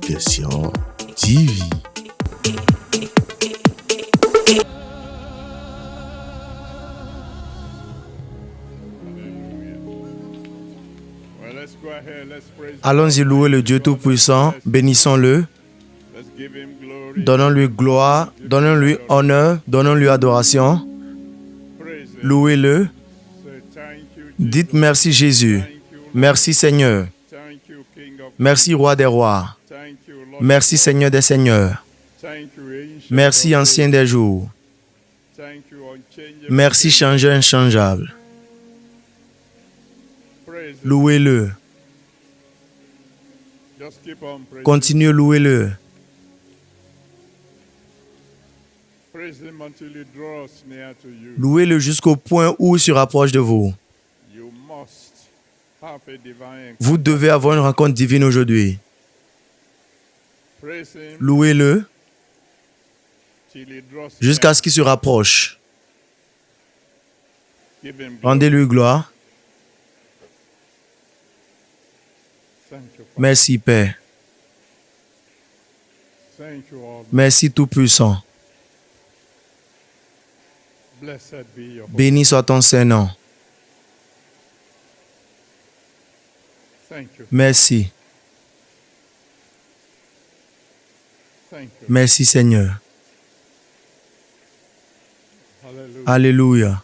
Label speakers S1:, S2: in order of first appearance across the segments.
S1: Éducation TV.
S2: Allons-y louer le Dieu Tout-Puissant, bénissons-le, donnons-lui gloire, donnons-lui honneur, donnons-lui adoration, louez-le, dites merci Jésus, merci Seigneur, merci Roi des Rois, merci Seigneur des Seigneurs, merci Ancien des jours, merci Changeur inchangeable, louez-le. Continuez, louez-le. Louez-le jusqu'au point où il se rapproche de vous. Vous devez avoir une rencontre divine aujourd'hui. Louez-le jusqu'à ce qu'il se rapproche. Rendez-lui gloire. Merci Père. Merci Tout-Puissant. Béni soit ton Saint-Nom. Merci. Merci Seigneur. Alléluia.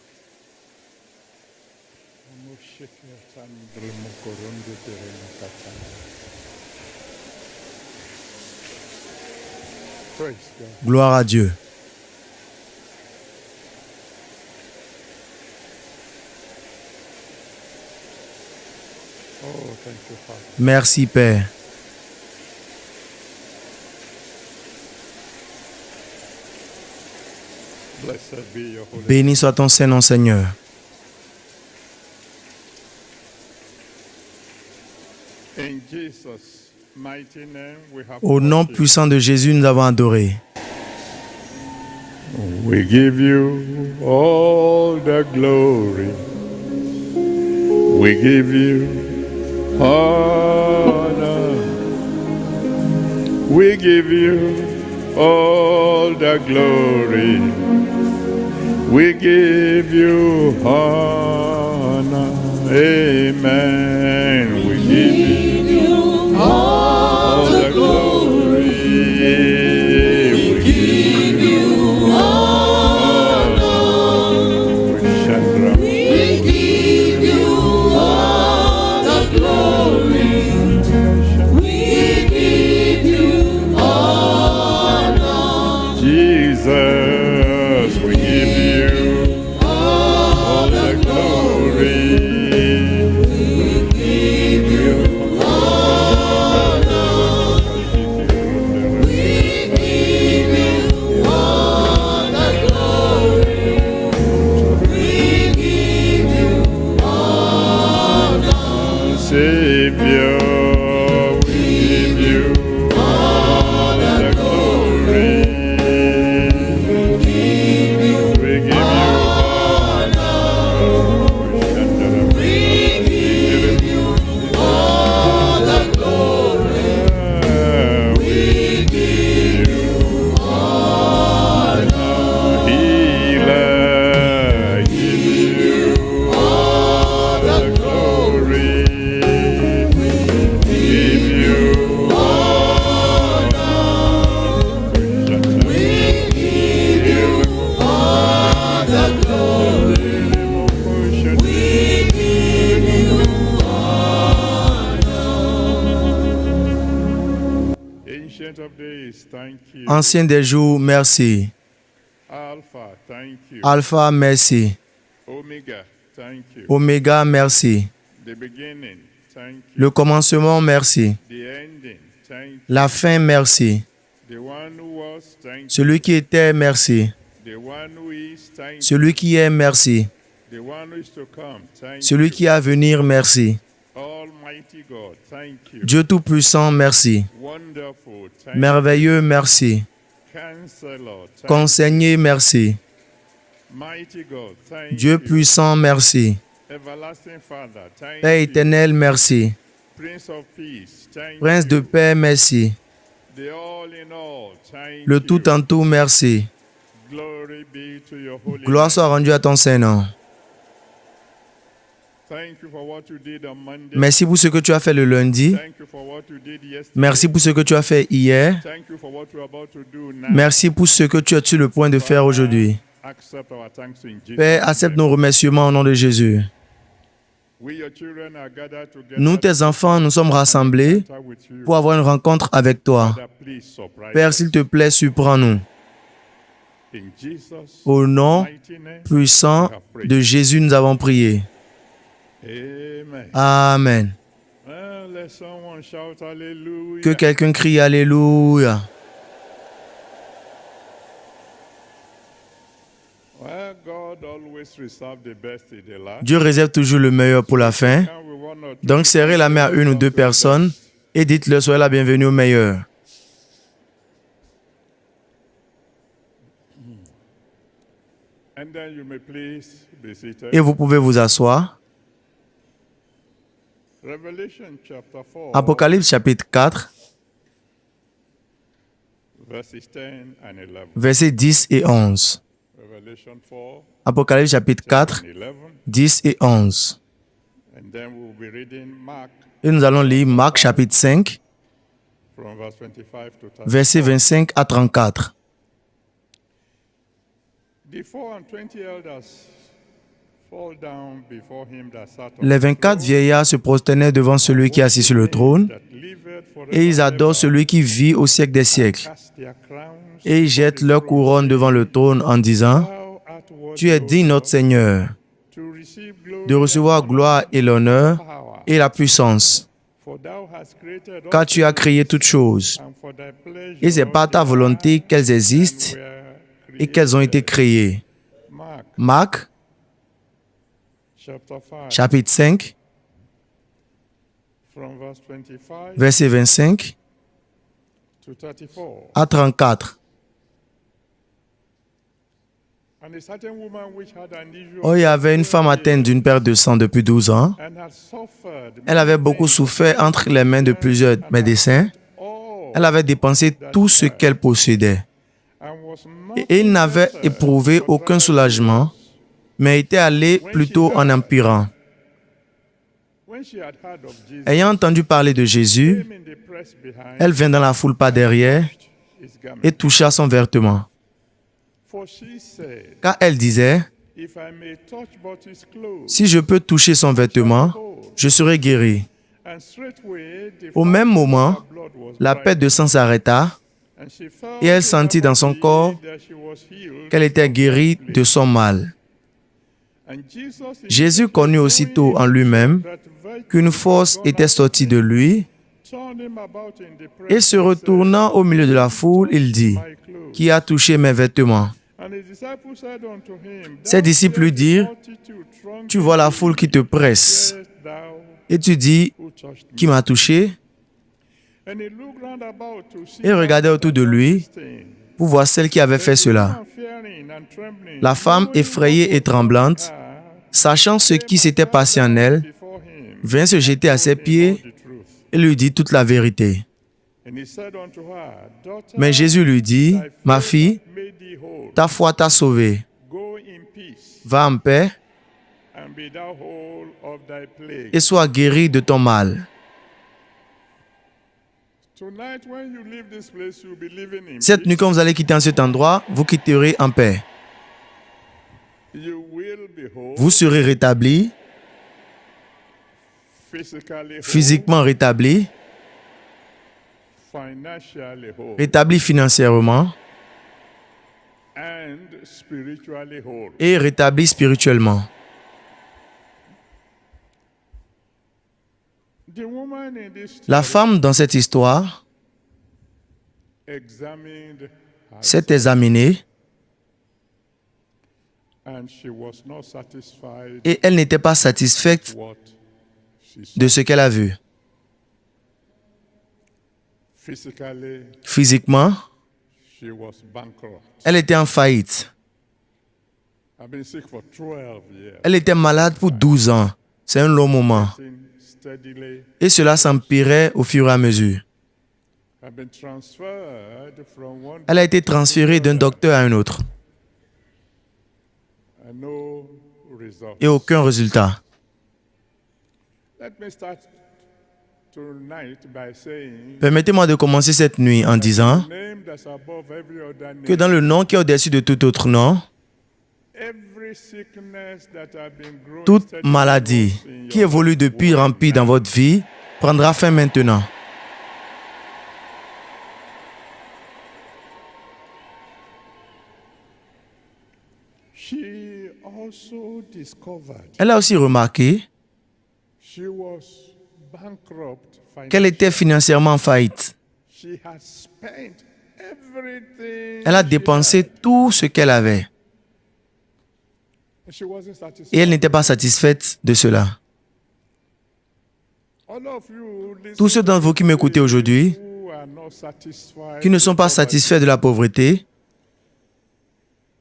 S2: Gloire à Dieu. Merci Père. Béni soit ton Saint-Nom, Seigneur. Au nom puissant de Jésus, nous avons adoré.
S3: We give you all the glory. We give you honor. We give you all the glory. We give you honor. Amen. We give you all the glory. We give you honor. We give you all the glory. We give you honor. Jesus, we give you all the glory. We give you honor. We give you all the glory. We give you honor. Savior, we give you all the glory. We give you honor. We give you all the glory. We give you honor. Healer, give you all the glory. We give you honor. We give you all the glory. We give you honor. Ancient of days, thank you.
S2: Ancien des jours, merci.
S3: Alpha, thank you.
S2: Alpha, merci.
S3: Omega, thank you.
S2: Oméga, merci.
S3: The beginning, thank you.
S2: Le commencement, merci.
S3: The ending, thank you.
S2: La fin, merci.
S3: The one who was, thank you.
S2: Celui qui était, merci.
S3: The one who is, thank you.
S2: Celui qui est, merci.
S3: The one who is to come, thank
S2: Celui
S3: you.
S2: qui est à venir, merci.
S3: Almighty God, thank you.
S2: Dieu Tout-Puissant, merci.
S3: Wonderful, thank
S2: Merveilleux, merci.
S3: you. Counselor, thank
S2: Conseiller, merci.
S3: you. Mighty God, thank
S2: Dieu
S3: you.
S2: puissant, merci.
S3: Everlasting Father, thank
S2: Père
S3: you.
S2: éternel, merci.
S3: Prince of Peace, thank
S2: Prince de
S3: you.
S2: paix, merci.
S3: The all in all, thank
S2: Le tout
S3: you.
S2: en tout, merci.
S3: Glory be to your holy
S2: Gloire
S3: name.
S2: soit rendue à ton Saint-Nom.
S3: Thank you for what you did on Monday.
S2: Merci pour ce que tu as fait le lundi.
S3: Thank you for what you did yesterday.
S2: Merci pour ce que tu as fait hier.
S3: Thank you for what you're about to do now.
S2: Merci pour ce que tu es sur le point de faire aujourd'hui.
S3: Accept our thanks in Jesus'
S2: Père, accepte
S3: name.
S2: nos remerciements au nom de Jésus.
S3: We, your children, are gathered together
S2: Nous, tes enfants, nous sommes rassemblés
S3: to with you.
S2: pour avoir une rencontre avec toi.
S3: Father, please surprise
S2: Père,
S3: us.
S2: s'il te plaît, surprends-nous.
S3: In Jesus'
S2: Au nom
S3: mighty name,
S2: puissant
S3: we have prayed.
S2: de Jésus, nous avons prié.
S3: Amen.
S2: Amen.
S3: Well, let someone shout hallelujah.
S2: Que quelqu'un crie Alléluia.
S3: Well, God always reserves the best in the last.
S2: Dieu réserve toujours le meilleur pour la fin.
S3: Can we one or two
S2: Donc, serrez la main à une ou deux personnes et dites-leur soyez la bienvenue au meilleur.
S3: And then you may please be seated.
S2: Et vous pouvez vous asseoir.
S3: Revelation chapter 4,
S2: Apocalypse chapitre 4,
S3: verses 10 and 11.
S2: versets 10 et 11.
S3: Revelation 4
S2: Apocalypse chapitre 4,
S3: and 11.
S2: 10 et 11.
S3: And then we'll be reading Mark
S2: Et nous allons lire Marc chapitre 5,
S3: from verse 25 to 30.
S2: versets 25 à 34.
S3: The 4 and 20 elders fall down before him that sat on
S2: Les
S3: the
S2: 24
S3: throne,
S2: vieillards se prosternaient devant celui qui est assis sur le trône
S3: that liveth forever
S2: et ils
S3: and
S2: adorent
S3: ever,
S2: celui qui vit au siècle des siècles.
S3: cast their crowns
S2: Et ils
S3: before
S2: jettent
S3: the
S2: leur
S3: throne,
S2: couronne devant le trône en disant
S3: Thou art worthy,
S2: Tu es
S3: O
S2: digne, notre
S3: God,
S2: Seigneur,
S3: to receive glory
S2: de recevoir
S3: and
S2: gloire et l'honneur
S3: power,
S2: et la puissance,
S3: for thou hast created all
S2: car tu as
S3: things,
S2: créé toutes choses.
S3: and for thy pleasure
S2: Et c'est par ta
S3: they
S2: volonté
S3: are
S2: qu'elles existent
S3: and were
S2: et qu'elles ont été
S3: created.
S2: créées.
S3: Mark
S2: Marc
S3: chapter 5,
S2: chapitre 5,
S3: from verse 25
S2: versets 25
S3: to 34.
S2: à 34.
S3: And a certain woman which had an issue
S2: Oh, il y
S3: of
S2: avait une femme atteinte d'une perte de sang depuis 12 ans.
S3: and had suffered
S2: Elle avait beaucoup souffert entre les mains de plusieurs médecins.
S3: all
S2: Elle avait dépensé tout ce qu'elle possédait.
S3: and was not
S2: Et il n'avait éprouvé aucun soulagement, mais était allé plutôt en empirant.
S3: when she had heard of Jesus,
S2: Ayant entendu parler de Jésus,
S3: came in the press behind
S2: elle vint dans la foule par derrière
S3: his garment.
S2: et toucha son vêtement.
S3: For she said,
S2: Car elle disait,
S3: if I may touch but his clothes,
S2: si je peux toucher son vêtement, je serai guéri.
S3: and straightway the
S2: Au même moment,
S3: fountain of blood was
S2: la
S3: dried
S2: perte de sang s'arrêta
S3: and she felt
S2: et elle
S3: in her
S2: sentit dans son
S3: body
S2: corps
S3: that she was healed
S2: qu'elle était
S3: from
S2: guérie
S3: that
S2: de son mal.
S3: And Jesus
S2: Jésus connut aussitôt en lui-même qu'une force était sortie de lui et se retournant au milieu de la foule, il dit, « Qui a touché mes vêtements ?» Ses disciples lui dirent, « Tu vois la foule qui te presse et tu dis, « Qui m'a touché ?» Et regardait autour de lui pour voir celle qui avait fait cela. La femme, effrayée et tremblante, sachant ce qui s'était passé en elle, vint se jeter à ses pieds et lui dit toute la vérité. Mais Jésus lui dit, « Ma fille, ta foi t'a sauvée. Va en paix et sois guérie de ton mal. » Cette nuit, quand vous allez quitter cet endroit, vous quitterez en paix. Vous serez rétabli, physiquement rétabli, rétabli financièrement et rétabli spirituellement. La femme dans cette histoire s'est examinée et elle n'était pas satisfaite de ce qu'elle a vu. Physiquement, elle était en faillite. Elle était malade pour 12 ans. C'est un long moment. Et cela s'empirait au fur et à mesure.
S3: have been transferred from one
S2: Elle a été transférée d'un docteur à un autre
S3: and no result.
S2: et aucun résultat.
S3: Let me start tonight by saying
S2: Permettez-moi de commencer cette nuit en disant
S3: the name that's above every other name,
S2: que dans le nom qui est au-dessus de tout autre nom,
S3: every sickness that have been growing
S2: toute
S3: steadily
S2: maladie
S3: in
S2: qui
S3: your
S2: évolue depuis remplie dans votre vie prendra fin maintenant.
S3: She also discovered
S2: Elle a aussi remarqué
S3: she was bankrupt
S2: qu'elle était financièrement en faillite.
S3: She had spent everything
S2: Elle a
S3: she
S2: dépensé
S3: had,
S2: tout ce qu'elle avait
S3: and she wasn't satisfied.
S2: et elle n'était pas satisfaite de cela.
S3: All of you listening
S2: Tous ceux d'entre vous qui m'écoutez aujourd'hui,
S3: who are not satisfied
S2: qui ne sont pas
S3: with poverty,
S2: satisfaits de la pauvreté,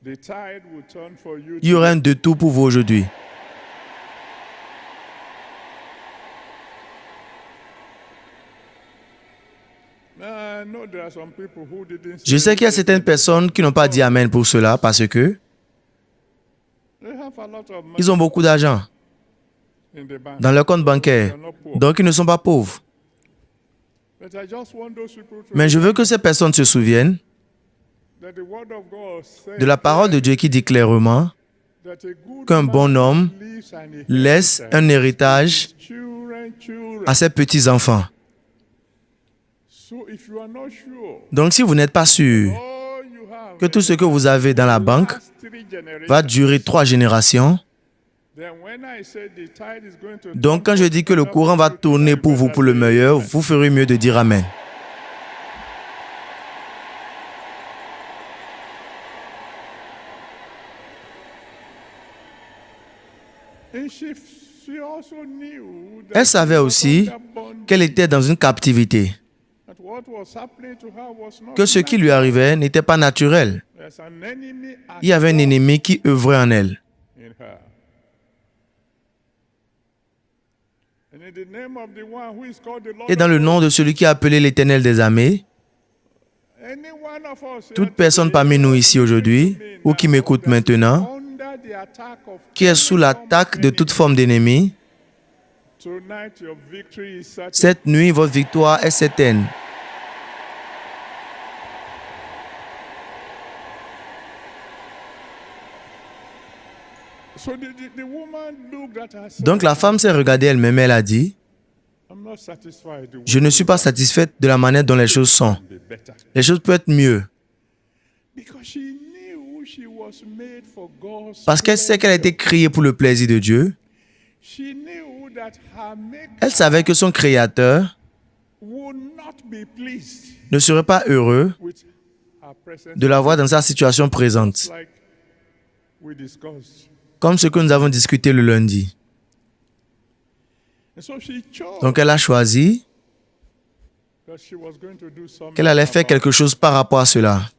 S3: the tide will turn for you
S2: il y aura un de tout pour vous aujourd'hui.
S3: I know there are some people who didn't
S2: Je sais qu'il y a certaines personnes qui n'ont pas dit Amen pour cela parce que
S3: they have a lot of money
S2: ils ont beaucoup d'argent
S3: in the bank.
S2: dans leur compte bancaire,
S3: They're not poor.
S2: donc ils ne sont pas pauvres.
S3: But I just want those people to
S2: Mais je veux que ces personnes se souviennent
S3: that the word of God says
S2: de la parole de Dieu qui dit clairement
S3: that a good
S2: qu'un bon
S3: man
S2: homme
S3: leaves an
S2: laisse un héritage
S3: children.
S2: à ses petits-enfants.
S3: So if you are not sure,
S2: Donc si vous n'êtes pas sûr
S3: all you have
S2: que tout ce que vous avez dans la banque
S3: last 3 generations,
S2: va durer 3 générations,
S3: then when I say the tide is going to
S2: donc quand je dis que le courant va tourner pour vous pour le meilleur, vous ferez mieux de dire Amen.
S3: And she also knew that
S2: Elle savait
S3: she was
S2: aussi
S3: under bondage,
S2: qu'elle était dans une captivité,
S3: that what was happening to her was not
S2: que ce qui lui arrivait n'était pas naturel.
S3: There's an enemy at
S2: Il y avait un
S3: work
S2: ennemi qui œuvrait en elle.
S3: in her. And in the name of the one who is called the Lord
S2: Et dans le
S3: of
S2: nom de celui qui a appelé l'Éternel des armées,
S3: any one of us here
S2: toute personne
S3: today
S2: parmi nous ici aujourd'hui,
S3: listening to me
S2: ou qui
S3: now
S2: m'écoute
S3: that is
S2: maintenant,
S3: under the attack of
S2: qui est sous l'attaque de toute forme d'ennemi,
S3: tonight, your victory is certain.
S2: cette nuit, votre victoire est certaine.
S3: So the woman looked at herself.
S2: Donc la femme s'est regardée elle-même, elle a dit,
S3: I'm not satisfied. The
S2: je ne suis pas satisfaite de la manière dont les choses sont.
S3: woman be better.
S2: Les choses peuvent être mieux.
S3: Because she knew she was made for God's
S2: Parce qu'elle sait qu'elle a été créée pour le plaisir de Dieu.
S3: She knew that her maker
S2: Elle savait que son Créateur
S3: would not be pleased
S2: ne serait pas heureux
S3: with her present
S2: de la voir dans sa situation présente,
S3: like we discussed.
S2: comme ce que nous avons discuté le lundi.
S3: And so she chose
S2: Donc elle a choisi
S3: that she was going to do something
S2: qu'elle allait faire
S3: about
S2: quelque chose par rapport à cela.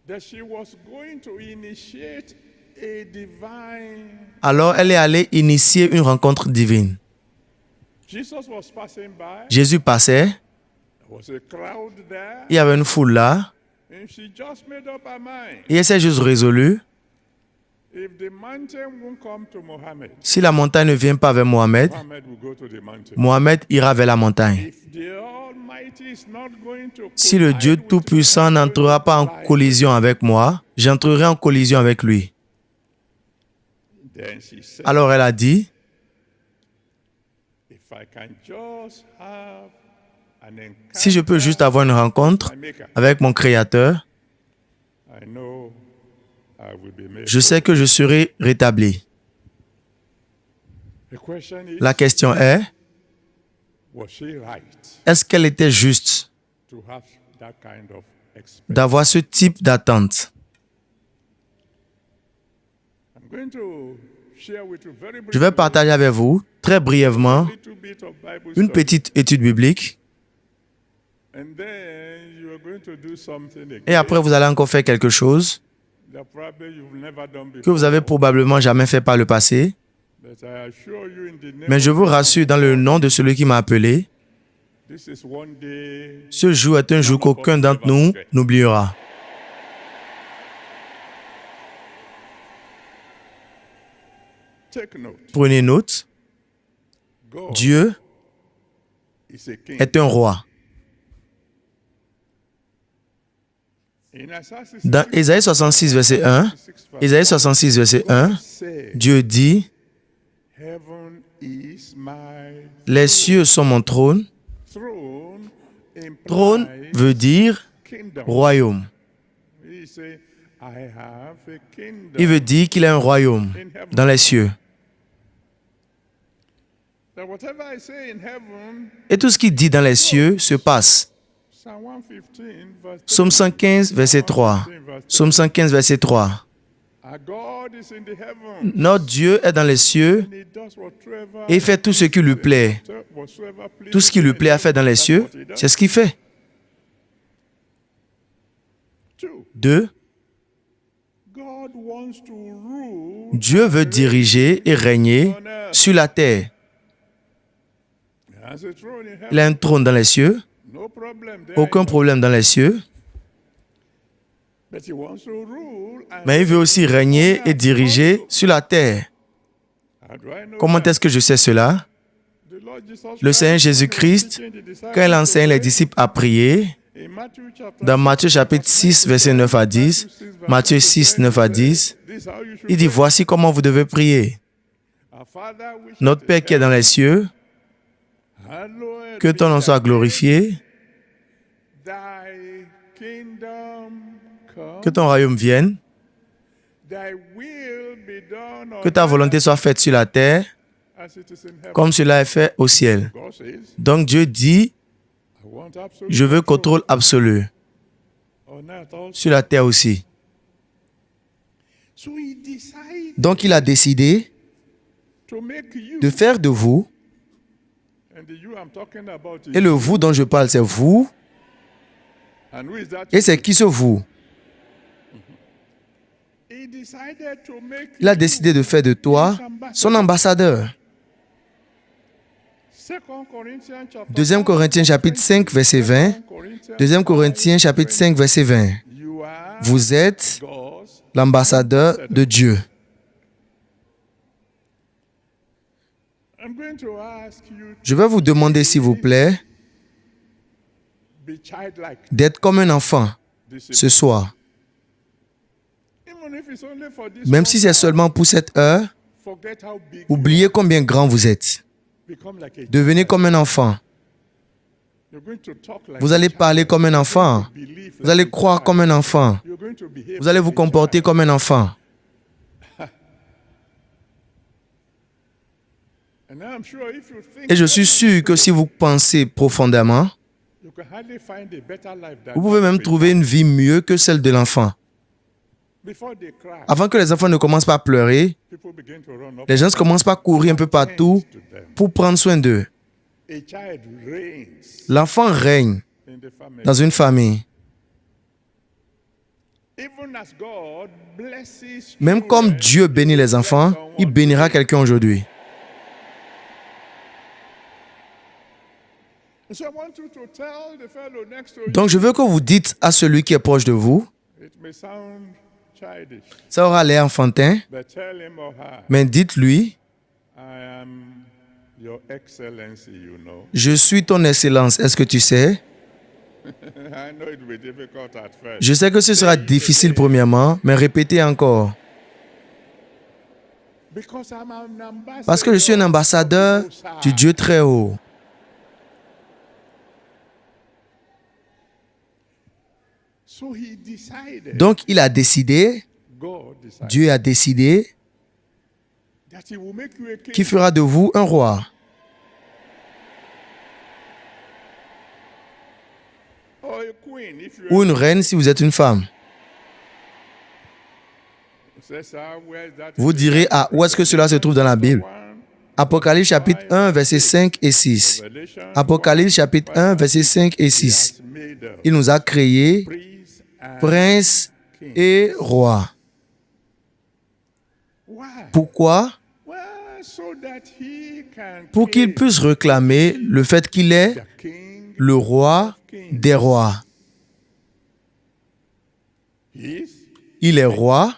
S3: that she was going to initiate a divine.
S2: Alors elle est allée initier une rencontre divine.
S3: Jesus was passing by.
S2: Jésus passait,
S3: There was a crowd there.
S2: il y avait une foule là,
S3: And she just made up her mind.
S2: et elle s'est juste résolue,
S3: If the mountain won't come to Mohammed,
S2: si la montagne ne vient pas vers Mohamed,
S3: Mohammed will go to the mountain.
S2: Mohamed ira vers la montagne.
S3: If the Almighty is not going to
S2: Si le Dieu
S3: collide with
S2: Tout-Puissant
S3: me,
S2: n'entrera pas en collision avec moi, j'entrerai en collision avec lui.
S3: then she said,
S2: Alors elle a dit,
S3: if I can just have an
S2: si je peux juste avoir une rencontre
S3: with my maker,
S2: avec mon Créateur,
S3: I know I will be made.
S2: je sais que je serai rétabli.
S3: The question is,
S2: La question est,
S3: was she right
S2: est-ce qu'elle était juste
S3: to have that kind of experience?
S2: d'avoir ce type d'attente?
S3: I'm going to share with you very
S2: Je vais
S3: briefly
S2: partager avec vous, très brièvement,
S3: a little bit of Bible
S2: une
S3: study.
S2: petite étude biblique
S3: And then you are going to do something again
S2: et après vous allez encore faire quelque chose
S3: that probably you've never done before.
S2: que vous avez probablement jamais fait par le passé.
S3: But I assure you in the name
S2: Mais je
S3: of
S2: vous
S3: God,
S2: rassure dans le nom de celui qui m'a appelé,
S3: This is one day
S2: Ce jour est un jour qu'aucun d'entre nous n'oubliera.
S3: take note.
S2: Prenez note,
S3: God
S2: Dieu
S3: is a king.
S2: est un roi.
S3: In Isaiah 66,
S2: Dans Ésaïe 66, verset 1, Ésaïe 66, verset 1,
S3: said,
S2: Dieu dit,
S3: Heaven is my
S2: les cieux sont mon trône.
S3: throne.
S2: Trône
S3: implies
S2: veut dire
S3: kingdom.
S2: royaume.
S3: He say, I have a kingdom.
S2: Il veut dire qu'il a un royaume dans les cieux.
S3: That whatever I say in heaven,
S2: Et tout ce qu'il dit dans les cieux se passe.
S3: Psalm 115, verse
S2: Psaume 115, verset 3. Psaume 115, verset 3.
S3: Our God is in the heaven.
S2: Notre Dieu est dans les cieux
S3: And he does whatever
S2: et il fait tout ce qui lui plaît.
S3: whatsoever pleases
S2: Tout ce qui lui plaît à faire dans les cieux, c'est ce qu'il fait.
S3: Two,
S2: 2.
S3: God wants to rule.
S2: Dieu veut diriger et régner sur la terre.
S3: He has a throne in heaven.
S2: Il a un trône dans les cieux,
S3: No problem there.
S2: aucun problème dans les cieux,
S3: But he wants to rule. And
S2: mais il veut aussi régner et diriger sur la terre.
S3: how do I know
S2: Comment
S3: that?
S2: est-ce que je sais cela?
S3: The Lord Jesus
S2: Le
S3: Christ,
S2: Seigneur
S3: when he was
S2: Jésus-Christ,
S3: teaching the disciples
S2: quand il enseigne les
S3: to
S2: disciples à prier,
S3: pray, in Matthew chapter
S2: dans Matthieu chapitre 6, verset 9 à 10, Matthieu 6, 9 à 10,
S3: this is how you should
S2: il dit,
S3: pray.
S2: voici comment vous devez prier.
S3: Our Father which
S2: Notre
S3: art in
S2: Père qui est dans les cieux,
S3: heaven, hallowed
S2: que ton
S3: be
S2: nom
S3: thy
S2: soit
S3: name.
S2: glorifié,
S3: Thy kingdom come,
S2: que ton royaume vienne,
S3: thy will be done on
S2: que ta volonté soit faite sur la terre,
S3: as it is in heaven.
S2: comme cela est fait au ciel.
S3: God says,
S2: Donc Dieu dit,
S3: I want absolute
S2: je veux
S3: control
S2: contrôle absolu
S3: on earth also.
S2: sur la terre aussi.
S3: So he decided
S2: Donc il a décidé
S3: to make you,
S2: de faire de vous,
S3: and the you I'm talking about is
S2: et le vous dont je parle, c'est vous,
S3: and who is that?
S2: et c'est qui ce vous?
S3: He decided to make
S2: Il a
S3: you
S2: décidé de faire de toi son ambassadeur.
S3: 2 Corinthians chapter
S2: 2 Corinthiens chapitre 5, verset 20. 2 Corinthiens chapitre 5, verset 20.
S3: You are
S2: Vous êtes
S3: God's.
S2: l'ambassadeur de Dieu.
S3: I'm going to ask you
S2: Je vais vous demander, s'il vous plaît,
S3: to be childlike
S2: d'être comme un enfant
S3: this
S2: ce soir.
S3: Even if it's only for this
S2: Même
S3: one
S2: si c'est
S3: hour,
S2: seulement pour cette heure,
S3: forget how big
S2: oubliez combien grand vous êtes.
S3: become like a
S2: Devenez comme un enfant.
S3: You're going to talk like
S2: Vous allez
S3: a child.
S2: parler comme un enfant.
S3: Believe
S2: Vous allez
S3: like a
S2: croire
S3: child.
S2: comme un enfant.
S3: You're going to behave
S2: Vous allez
S3: like
S2: vous
S3: a
S2: comporter
S3: child.
S2: comme un enfant.
S3: And I'm sure if you think
S2: Et je suis sûr que si vous pensez profondément,
S3: you can hardly find a better life than
S2: vous pouvez
S3: that
S2: même
S3: of a
S2: trouver
S3: child.
S2: une vie mieux que celle de l'enfant.
S3: Before they cry,
S2: Avant que les enfants ne commencent pas à pleurer,
S3: people begin to run up.
S2: les gens commencent pas à courir un peu partout
S3: to them.
S2: pour prendre soin d'eux.
S3: A child reigns
S2: L'enfant règne
S3: in the family.
S2: dans une famille.
S3: Even as God blesses
S2: Même comme
S3: children,
S2: Dieu bénit les enfants, il bénira quelqu'un aujourd'hui.
S3: So I want you to tell the fellow next to you.
S2: Donc je veux que vous dites à celui qui est proche de vous,
S3: It may sound childish,
S2: ça aura l'air enfantin,
S3: but tell him or her,
S2: mais dites-lui,
S3: I am your excellency, you know.
S2: je suis ton excellence, est-ce que tu sais?
S3: I know it will be difficult at first.
S2: Je sais que ce sera difficile premièrement, mais répétez encore.
S3: Because I'm an ambassador
S2: Parce que je suis un ambassadeur du Dieu très haut.
S3: So he decided,
S2: Donc il a décidé,
S3: God decided,
S2: Dieu a décidé
S3: that he will make you a king.
S2: qu'il fera de vous un roi
S3: Or a queen if you
S2: ou une reine si vous êtes une femme.
S3: Say, sir, where is that?
S2: Vous direz, ah, où est-ce que cela se trouve dans la Bible?
S3: One,
S2: Apocalypse chapitre 1, versets 5 et 6.
S3: Revelation,
S2: Apocalypse chapitre 1, versets 5 et
S3: he
S2: 6.
S3: has made us
S2: Il nous a créés
S3: priests and
S2: princes
S3: kings.
S2: et rois.
S3: Why?
S2: Pourquoi?
S3: Well, so that he can
S2: Pour qu'il
S3: claim
S2: puisse réclamer le fait qu'il est
S3: the king
S2: le roi des rois.
S3: He is,
S2: Il est roi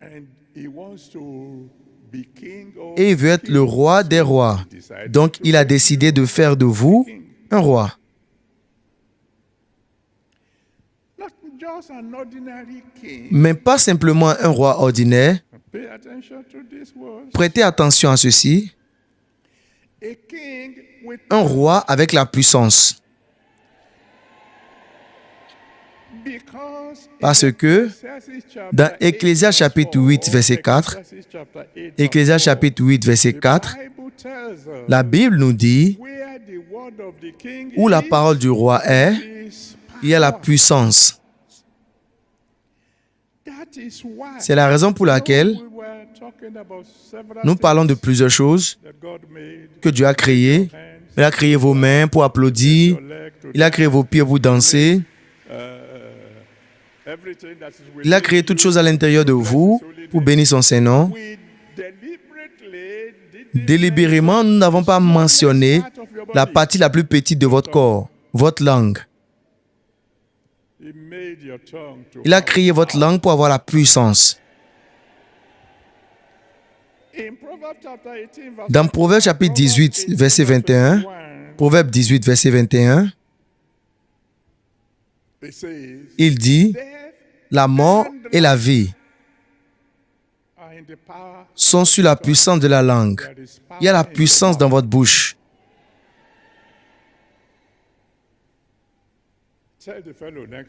S3: and he wants to be king of
S2: et il veut être le roi des rois. Donc, il a décidé de faire de vous un roi.
S3: not just an ordinary king.
S2: Mais pas simplement un roi ordinaire.
S3: Pay attention to this word.
S2: Prêtez attention à ceci.
S3: A king with
S2: Un roi avec la puissance.
S3: because
S2: Parce que dans Ecclésias chapitre 8, verset 4, Ecclésias chapitre 8, verset 4, la Bible nous dit, où la parole du roi est, il y a la puissance. C'est la raison pour laquelle nous parlons de plusieurs choses que Dieu a créées. Il a créé vos mains pour applaudir. Il a créé vos pieds pour danser. Il a créé toutes choses à l'intérieur de vous pour bénir son Saint-Nom. Délibérément, nous n'avons pas mentionné la partie la plus petite de votre corps, votre langue. Il a créé votre langue pour avoir la puissance. Dans Proverbe chapitre 18, verset 21, Proverbe 18, verset 21, il dit, la mort et la vie sont sur la puissance de la langue. Il y a la puissance dans votre bouche.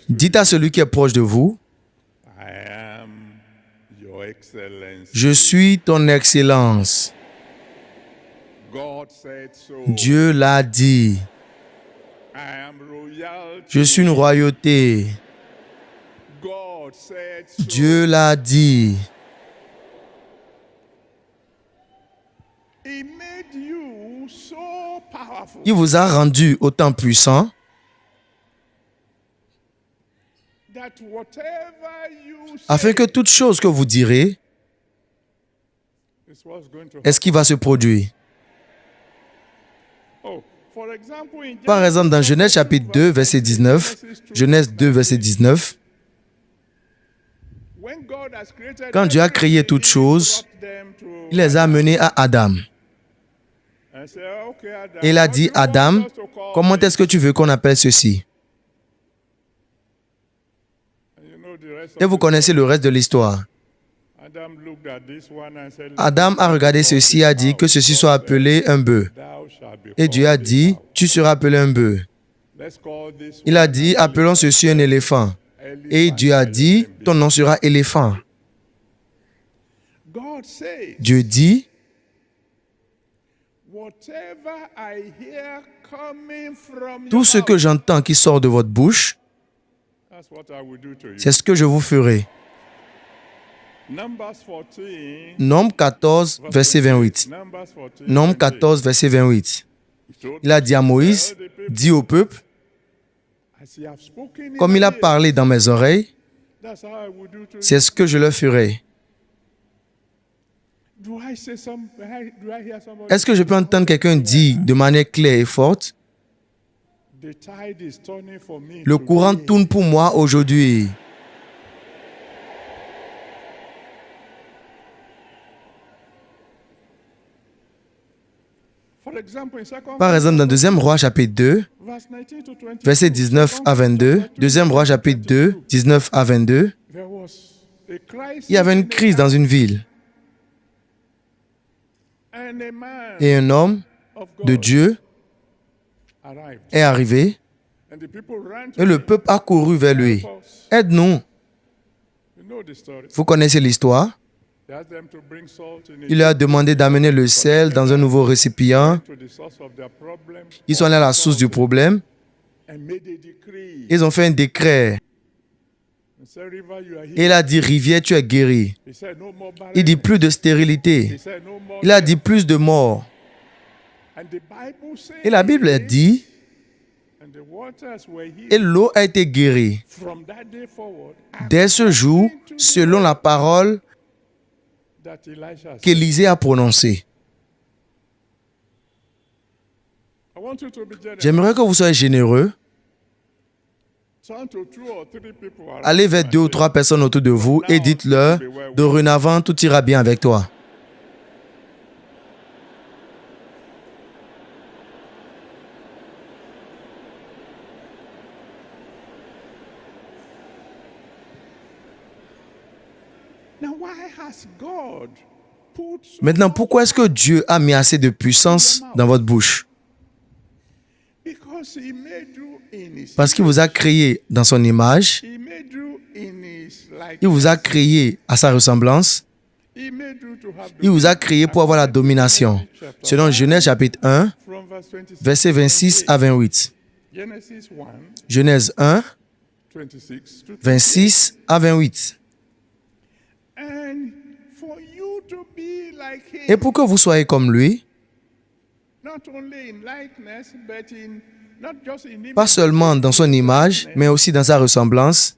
S2: Dites à celui qui est proche de vous, je suis ton excellence. Dieu l'a dit. Je suis une royauté. Dieu l'a dit. Il vous a rendu autant puissant afin que toute chose que vous direz est ce qui va se produire. Par exemple, dans Genèse chapitre 2, verset 19, Genèse 2, verset 19, quand Dieu a créé toutes choses, il les a amenées à Adam. Et il a dit, Adam, comment est-ce que tu veux qu'on appelle ceci? Et vous connaissez le reste de l'histoire. Adam a regardé ceci et a dit que ceci soit appelé un bœuf. Et Dieu a dit, tu seras appelé un bœuf. Il a dit, appelons ceci un éléphant. Et Dieu a dit, ton nom sera éléphant. Dieu dit, tout ce que j'entends qui sort de votre bouche, c'est ce que je vous ferai. Nombre 14, verset 28. Nombre 14, verset 28. Il a dit à Moïse, dis au peuple, comme il a parlé dans mes oreilles, c'est ce que je leur ferai. Est-ce que je peux entendre quelqu'un dire de manière claire et forte, le courant tourne pour moi aujourd'hui. Par exemple, dans 2 Rois chapitre 2, versets 19 à 22, 2 Rois chapitre 2, 19 à 22, il y avait une crise dans une ville. Et un homme de Dieu est arrivé et le peuple a couru vers lui. Aide-nous. Vous connaissez l'histoire. Il leur a demandé d'amener le sel dans un nouveau récipient. Ils sont allés à la source du problème. Ils ont fait un décret. Et il a dit, rivière, tu es guéri. Il dit, plus de stérilité. Il a dit, plus de mort. Et la Bible a dit, et l'eau a été guérie. Dès ce jour, selon la parole qu'Élisée a prononcée.
S3: want you to be generous.
S2: J'aimerais que vous soyez généreux.
S3: Turn to 2 or 3 people around
S2: Allez vers
S3: you
S2: 2 ou
S3: and
S2: 3 personnes autour de vous et dites-leur, dorénavant, tout ira bien avec toi.
S3: Now, why has God put so
S2: Maintenant, pourquoi est-ce que Dieu a mis assez de puissance dans votre bouche?
S3: Because he made you in his
S2: Parce qu'il vous a créé dans son image,
S3: he made you in his
S2: il vous a
S3: likeness.
S2: créé à sa ressemblance,
S3: He made you to have
S2: il vous a créé pour avoir la domination. Selon Genèse chapitre 1,
S3: from verse 26.
S2: versets 26 à 28.
S3: Genesis 1,
S2: Genèse 1,
S3: 26 to
S2: 26 à 28.
S3: And for you to be like him,
S2: Et pour que vous soyez comme lui,
S3: not only in likeness, but in not just in image,
S2: pas seulement dans son image, mais aussi dans sa ressemblance,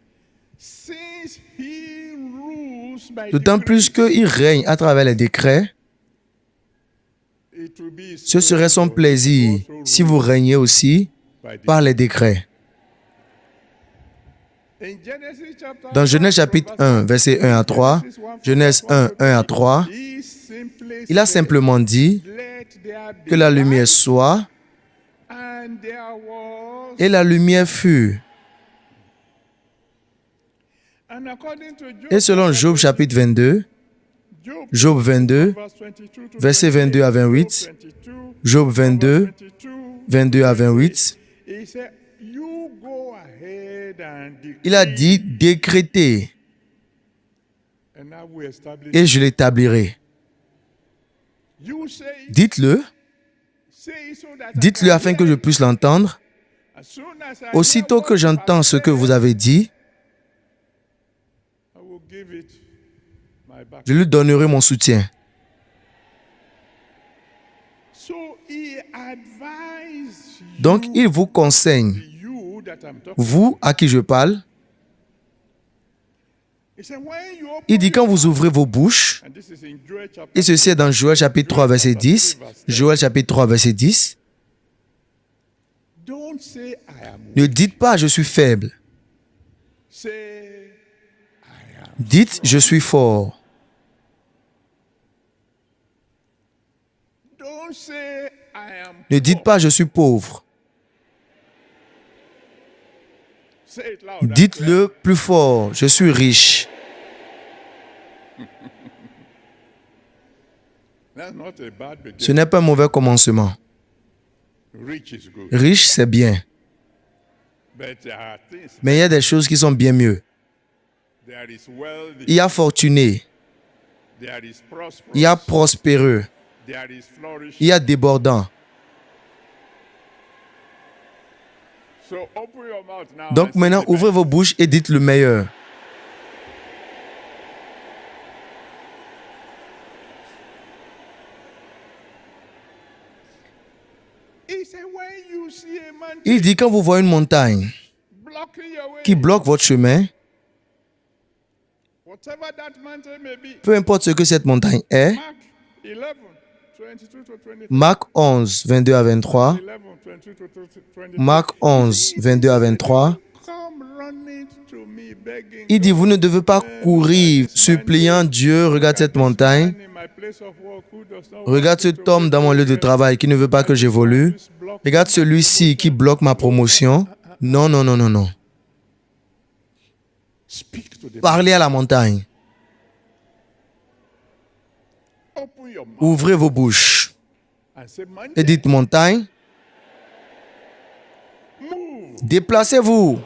S3: since he rules by
S2: d'autant plus
S3: decrees,
S2: qu'il règne à travers les décrets,
S3: it will be
S2: ce serait son plaisir si vous régnez aussi par les décrets.
S3: In Genesis chapter
S2: Dans Genèse chapitre 1, versets 1 à 3, Genèse 1, 1 à 3,
S3: he simply
S2: il a
S3: said,
S2: simplement dit
S3: let there be
S2: que la lumière
S3: light,
S2: soit,
S3: and there was.
S2: et la lumière fut.
S3: And according to Job,
S2: Et selon Job chapitre 22, Job 22,
S3: verse 22 to
S2: versets 22 à 28,
S3: 22,
S2: Job 22,
S3: 22,
S2: 22 à 28,
S3: he said, you go ahead and decree,
S2: il a dit décréter
S3: and I will establish.
S2: et je l'établirai.
S3: You say,
S2: Dites-le,
S3: say so that
S2: dites-le afin que je puisse l'entendre.
S3: as soon as I
S2: Aussitôt
S3: hear
S2: que
S3: what you
S2: j'entends
S3: have
S2: ce que
S3: said,
S2: vous avez dit,
S3: I will give it my back.
S2: je lui donnerai mon soutien.
S3: So he advised
S2: Donc, il vous conseille,
S3: you that I'm talking.
S2: vous à qui je parle,
S3: He said, when you open
S2: il dit quand
S3: your
S2: vous ouvrez vos bouches,
S3: and this is in Joel chapter
S2: et ceci est dans Joël chapitre 3, verset 10, Joël chapitre 3, verset 10,
S3: don't say I am
S2: ne dites pas je suis faible,
S3: say I am.
S2: dites je suis fort.
S3: Don't say I am.
S2: Ne dites pas je suis pauvre,
S3: Say it loud.
S2: dites-le plus fort, je suis riche.
S3: That's not a bad
S2: Ce
S3: beginning.
S2: n'est pas un mauvais commencement.
S3: Rich is good.
S2: Riche, c'est bien,
S3: But there are things.
S2: mais il y a des choses qui sont bien mieux.
S3: There is wealthy.
S2: Il y a fortuné,
S3: There is prosperous.
S2: il y a prospéreux,
S3: There is flourishing.
S2: il y a débordant.
S3: So open your mouth now.
S2: Donc
S3: and say
S2: maintenant,
S3: the
S2: ouvrez
S3: best.
S2: vos bouches et dites le meilleur.
S3: He said, when you see a man
S2: Il dit quand vous voyez une montagne
S3: blocking your way,
S2: qui bloque votre chemin,
S3: whatever that mountain may be,
S2: peu importe ce que cette montagne est,
S3: Mark 11, 22 to 23.
S2: Marc 11, 22 à 23,
S3: 11, 22 to 23.
S2: Marc 11, 22 à 23,
S3: Come running to me, begging
S2: il dit, vous ne devez pas courir, suppliant Dieu, regarde cette montagne,
S3: in my place of work who does not
S2: regarde cet homme dans mon lieu de travail qui ne veut pas que j'évolue, regarde celui-ci qui bloque ma promotion. Non, non, non, non, non.
S3: speak to them.
S2: Parlez à la montagne,
S3: Open your mouth
S2: ouvrez vos bouches
S3: and say, man,
S2: et dites, montagne,
S3: move.
S2: déplacez-vous.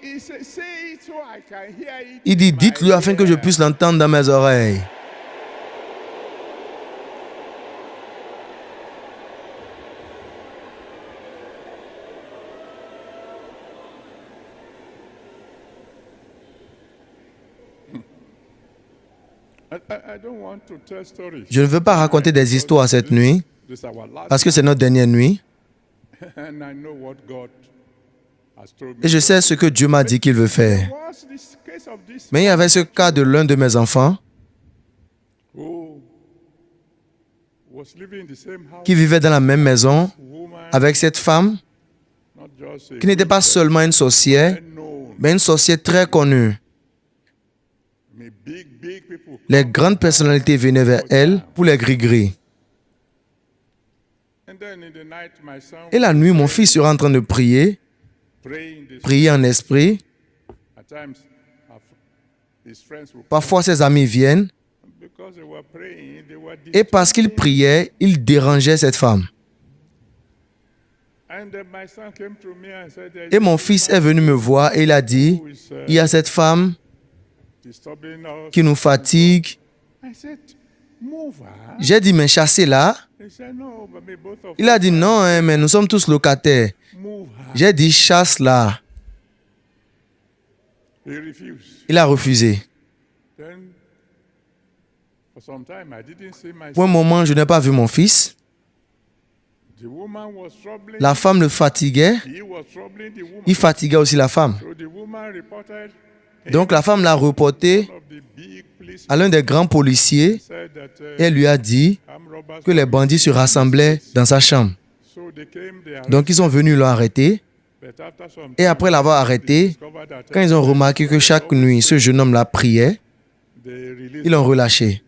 S3: He said, say it so I can hear it.
S2: Il dit,
S3: in my
S2: dites-le afin que je
S3: ear."
S2: puisse l'entendre dans mes oreilles.
S3: I don't want to tell stories.
S2: Je ne veux pas raconter des histoires cette nuit,
S3: This is our last
S2: parce que c'est notre dernière nuit,
S3: and I know what God
S2: Et je sais ce que Dieu m'a dit qu'il veut faire. Mais il y avait ce cas de l'un de mes enfants qui vivait dans la même maison avec cette femme qui n'était pas seulement une sorcière, mais une sorcière très connue. Les grandes personnalités venaient vers elle pour les gris-gris. Et la nuit, mon fils sera en train de prier en esprit. Parfois, ses amis viennent et parce qu'il priait, il dérangeait cette femme. Et mon fils est venu me voir et il a dit, il y a cette femme qui nous fatigue. J'ai dit, mais chassez-la. Il a dit, non, mais nous sommes tous locataires. J'ai dit, chasse-la. Il a refusé. Pour un moment, je n'ai pas vu mon fils. La femme le fatiguait. Il fatiguait aussi la femme. Donc la femme l'a reporté à l'un des grands policiers et elle lui a dit que les bandits se rassemblaient dans sa chambre. Donc ils sont venus l'arrêter. Et après l'avoir arrêté, quand ils ont remarqué que chaque nuit, ce jeune homme-là priait, ils l'ont relâché.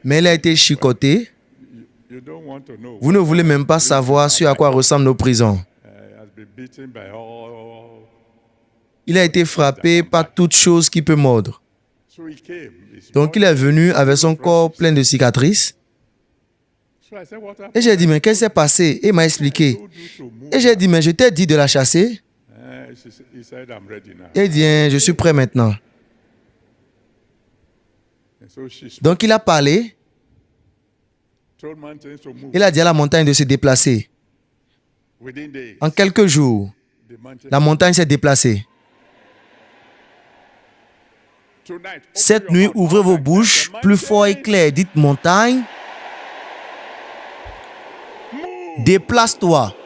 S2: Mais il a été chicoté. Vous ne voulez même pas savoir sur à quoi ressemblent nos prisons. Il a été frappé par toute chose qui peut mordre. Donc il est venu avec son corps plein de cicatrices. Et j'ai dit, mais qu'est-ce qui s'est passé? Et il m'a expliqué. Et j'ai dit, mais je t'ai dit de la chasser. Et il dit, je suis prêt maintenant. Donc il a parlé. Il a dit à la montagne de se déplacer. En quelques jours, la montagne s'est déplacée. Cette nuit, ouvrez vos bouches, plus fort et clair. Dites montagne, déplace-toi.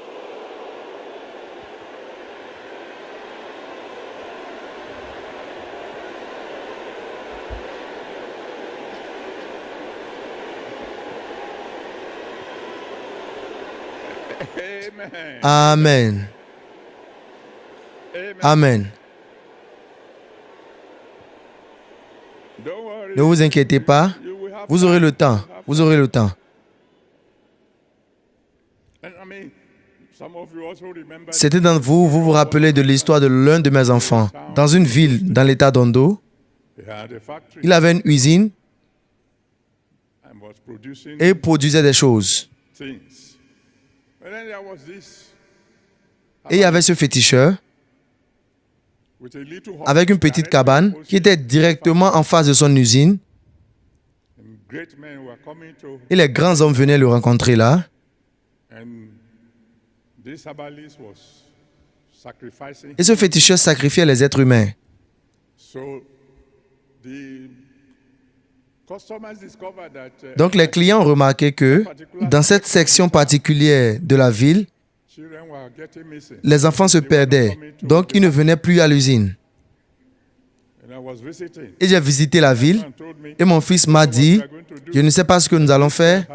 S2: Amen. Amen. Ne vous inquiétez pas. Vous aurez le temps. Vous aurez le temps. C'était dans vous vous rappelez de l'histoire de l'un de mes enfants. Dans une ville dans l'état d'Ondo, il avait une usine et il produisait des choses. Et il y avait ce féticheur avec une petite cabane qui était directement en face de son usine. Et les grands hommes venaient le rencontrer là. Et ce féticheur sacrifiait les êtres humains. Donc les clients ont remarqué que dans cette section particulière de la ville, les enfants se perdaient. Donc ils ne venaient plus à l'usine. Et j'ai visité la ville et mon fils m'a dit, je ne sais pas ce que nous allons faire.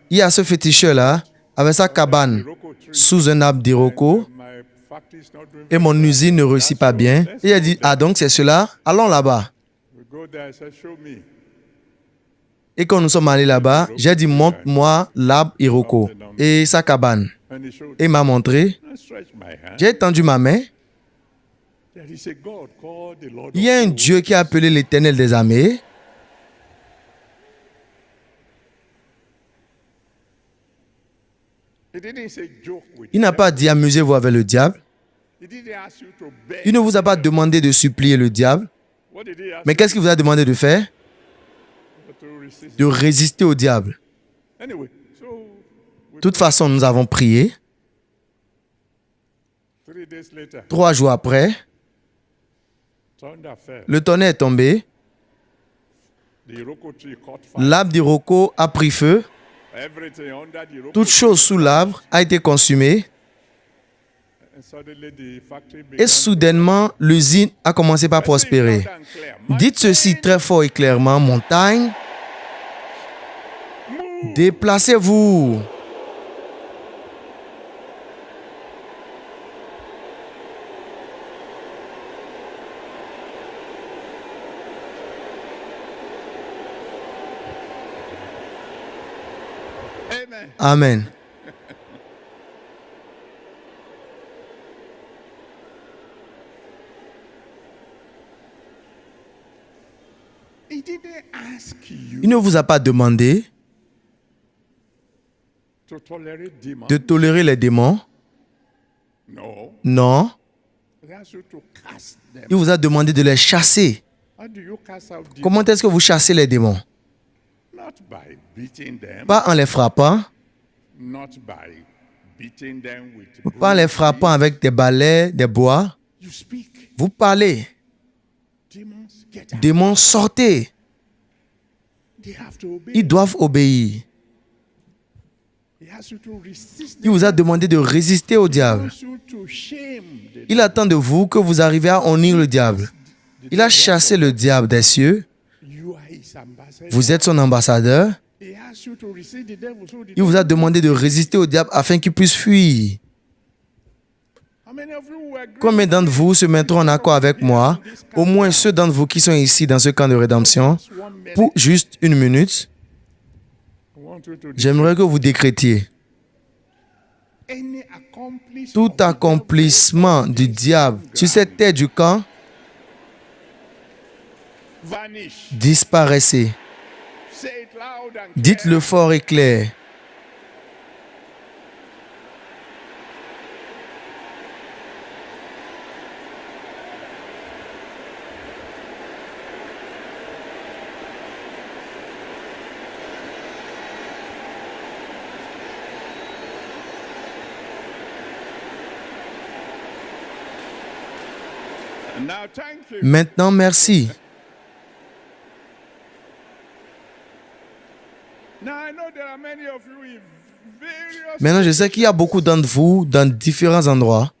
S2: Il y a ce féticheur-là avec sa cabane sous un arbre d'iroko et mon usine ne réussit pas bien. Et il a dit, ah donc c'est cela, allons là-bas. Et quand nous sommes allés là-bas, j'ai dit, montre-moi l'arbre iroko et sa cabane. Et il m'a montré. J'ai étendu ma main. Il y a un Dieu qui a appelé l'Éternel des armées. Il n'a pas dit amusez-vous avec le diable. Il ne vous a pas demandé de supplier le diable. Mais qu'est-ce qu'il vous a demandé de faire? De résister au diable. De toute façon, nous avons prié. 3 jours après, le tonnerre est tombé. L'arbre d'iroko a pris feu. Toute chose sous l'arbre a été consumée. Et soudainement, l'usine a commencé par prospérer. Dites ceci très fort et clairement, montagne, déplacez-vous. Amen. Il ne vous a pas demandé de tolérer les démons. Non. Il vous a demandé de les chasser. Comment est-ce que vous chassez les démons? Pas en les frappant. Pas en les frappant avec des balais, des bois. Vous parlez. Démons, sortez. Ils doivent obéir. Il vous a demandé de résister au diable. Il attend de vous que vous arriviez à honnir le diable. Il a chassé le diable des cieux. Vous êtes son ambassadeur. Il vous a demandé de résister au diable afin qu'il puisse fuir. Combien d'entre vous se mettront en accord avec moi, au moins ceux d'entre vous qui sont ici dans ce camp de rédemption, pour juste une minute? J'aimerais que vous décrétiez. Tout accomplissement du diable sur cette terre du camp, disparaissez. Dites-le fort et clair. Maintenant, merci. Maintenant, je sais qu'il y a beaucoup d'entre vous dans différents endroits.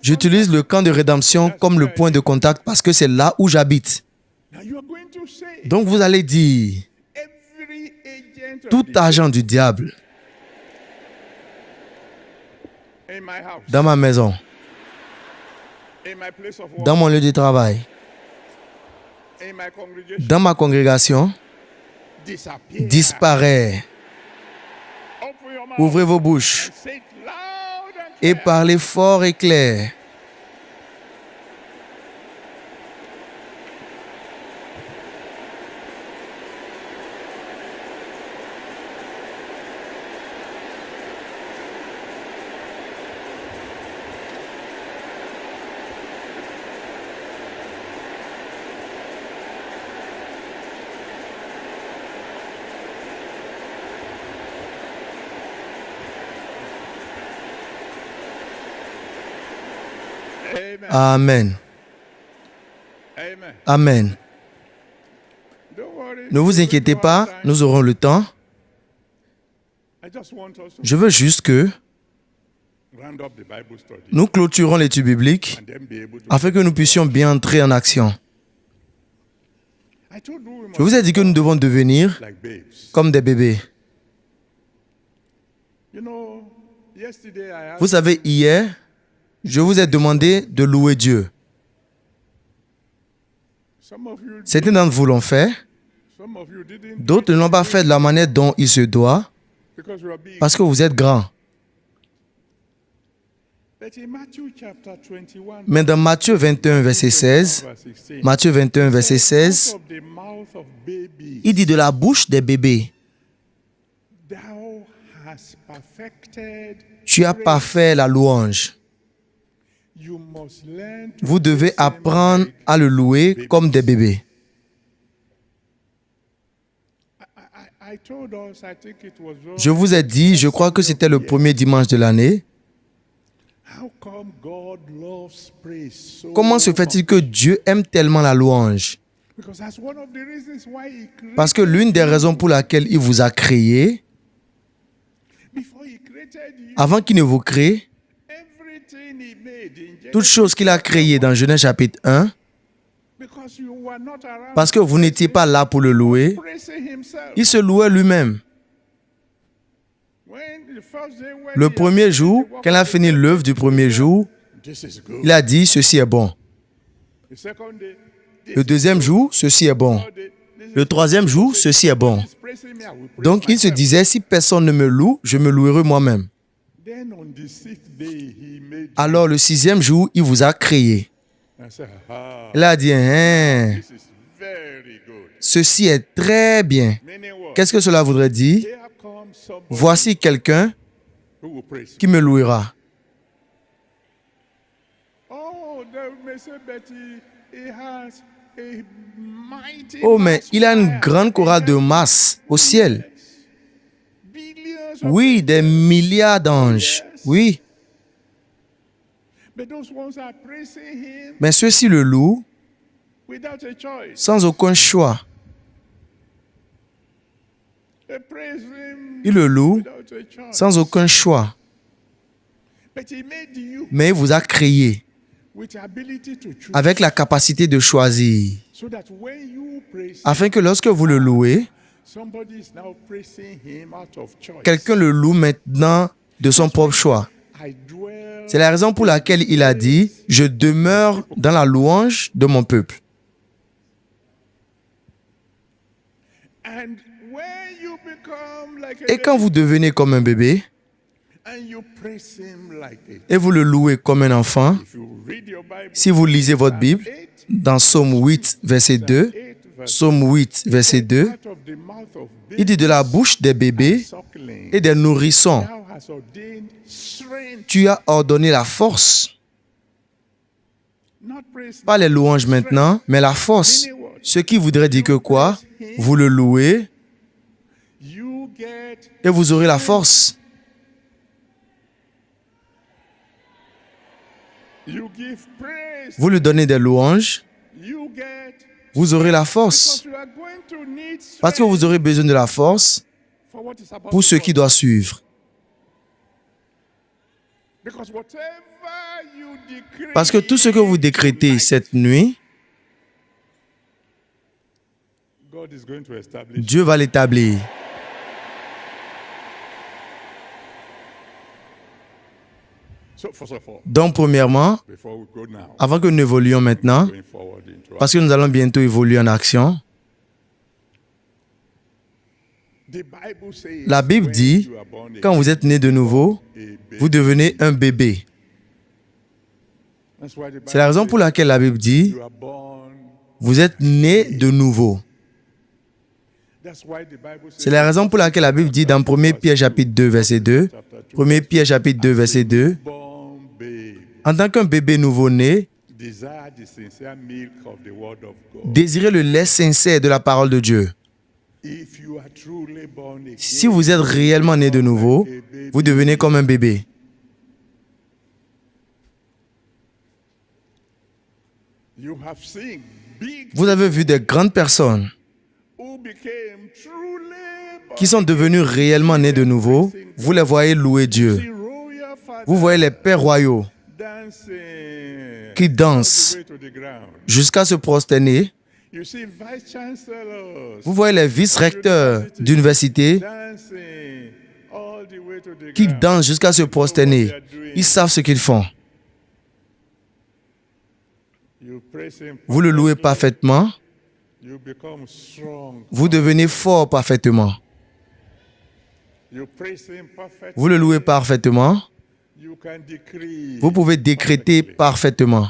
S2: J'utilise le camp de rédemption comme le point de contact parce que c'est là où j'habite. Donc, vous allez dire, tout agent du diable dans ma maison, dans mon lieu de travail, dans ma congrégation, disparaît. Ouvrez vos bouches et parlez fort et clair. Amen. Amen. Ne vous inquiétez pas, nous aurons le temps. Je veux juste que nous clôturons l'étude biblique afin que nous puissions bien entrer en action. Je vous ai dit que nous devons devenir comme des bébés. Vous savez, hier, je vous ai demandé de louer Dieu. Certains d'entre vous l'ont fait. D'autres ne l'ont pas fait de la manière dont il se doit parce que vous êtes grands. Mais dans Matthieu 21, verset 16, Matthieu 21, verset 16, il dit de la bouche des bébés, tu as parfait la louange. Vous devez apprendre à le louer comme des bébés. Je vous ai dit, je crois que c'était le premier dimanche de l'année. Comment se fait-il que Dieu aime tellement la louange? Parce que l'une des raisons pour laquelle il vous a créé, Avant qu'il ne vous crée, toutes choses qu'il a créées dans Genèse chapitre 1, parce que vous n'étiez pas là pour le louer, il se louait lui-même. Le premier jour, quand il a fini l'œuvre du premier jour, il a dit, ceci est bon. Le deuxième jour, ceci est bon. Le troisième jour, ceci est bon. Donc, il se disait, si personne ne me loue, je me louerai moi-même. Alors, le sixième jour, il vous a créé. Il a dit, ceci est très bien. Qu'est-ce que cela voudrait dire? Voici quelqu'un qui me louera. Oh, mais il a une grande chorale de masse au ciel. Oui, des milliards d'anges. Oui. Mais ceux-ci le louent sans aucun choix. Il le loue sans aucun choix. Mais il vous a créé avec la capacité de choisir, afin que lorsque vous le louez, quelqu'un le loue maintenant de son propre choix. C'est la raison pour laquelle il a dit, « Je demeure dans la louange de mon peuple. » Et quand vous devenez comme un bébé, et vous le louez comme un enfant, si vous lisez votre Bible, dans Psaume 8, verset 2, Psaume 8, verset 2, il dit de la bouche des bébés et des nourrissons, tu as ordonné la force. Pas les louanges maintenant, mais la force. Ce qui voudrait dire que quoi? Vous le louez et vous aurez la force. Vous lui donnez des louanges, vous aurez la force. Parce que vous aurez besoin de la force pour ce qui doit suivre. Parce que tout ce que vous décrétez cette nuit, Dieu va l'établir. Donc, premièrement, avant que nous évoluions maintenant, parce que nous allons bientôt évoluer en action, la Bible dit, quand vous êtes né de nouveau, vous devenez un bébé. C'est la raison pour laquelle la Bible dit, vous êtes né de nouveau. C'est la raison pour laquelle la Bible dit dans 1 Pierre chapitre 2, verset 2, 1 Pierre chapitre 2, verset 2, en tant qu'un bébé nouveau-né, désirez le lait sincère de la parole de Dieu. Si vous êtes réellement né de nouveau, vous devenez comme un bébé. Vous avez vu des grandes personnes qui sont devenus réellement nés de nouveau. Vous les voyez louer Dieu. Vous voyez les pères royaux qui dansent jusqu'à se prosterner. Vous voyez les vice-recteurs d'université qui dansent jusqu'à se prosterner. Ils savent ce qu'ils font. Vous le louez parfaitement. Vous devenez fort parfaitement. Vous le louez parfaitement. Vous pouvez décréter parfaitement.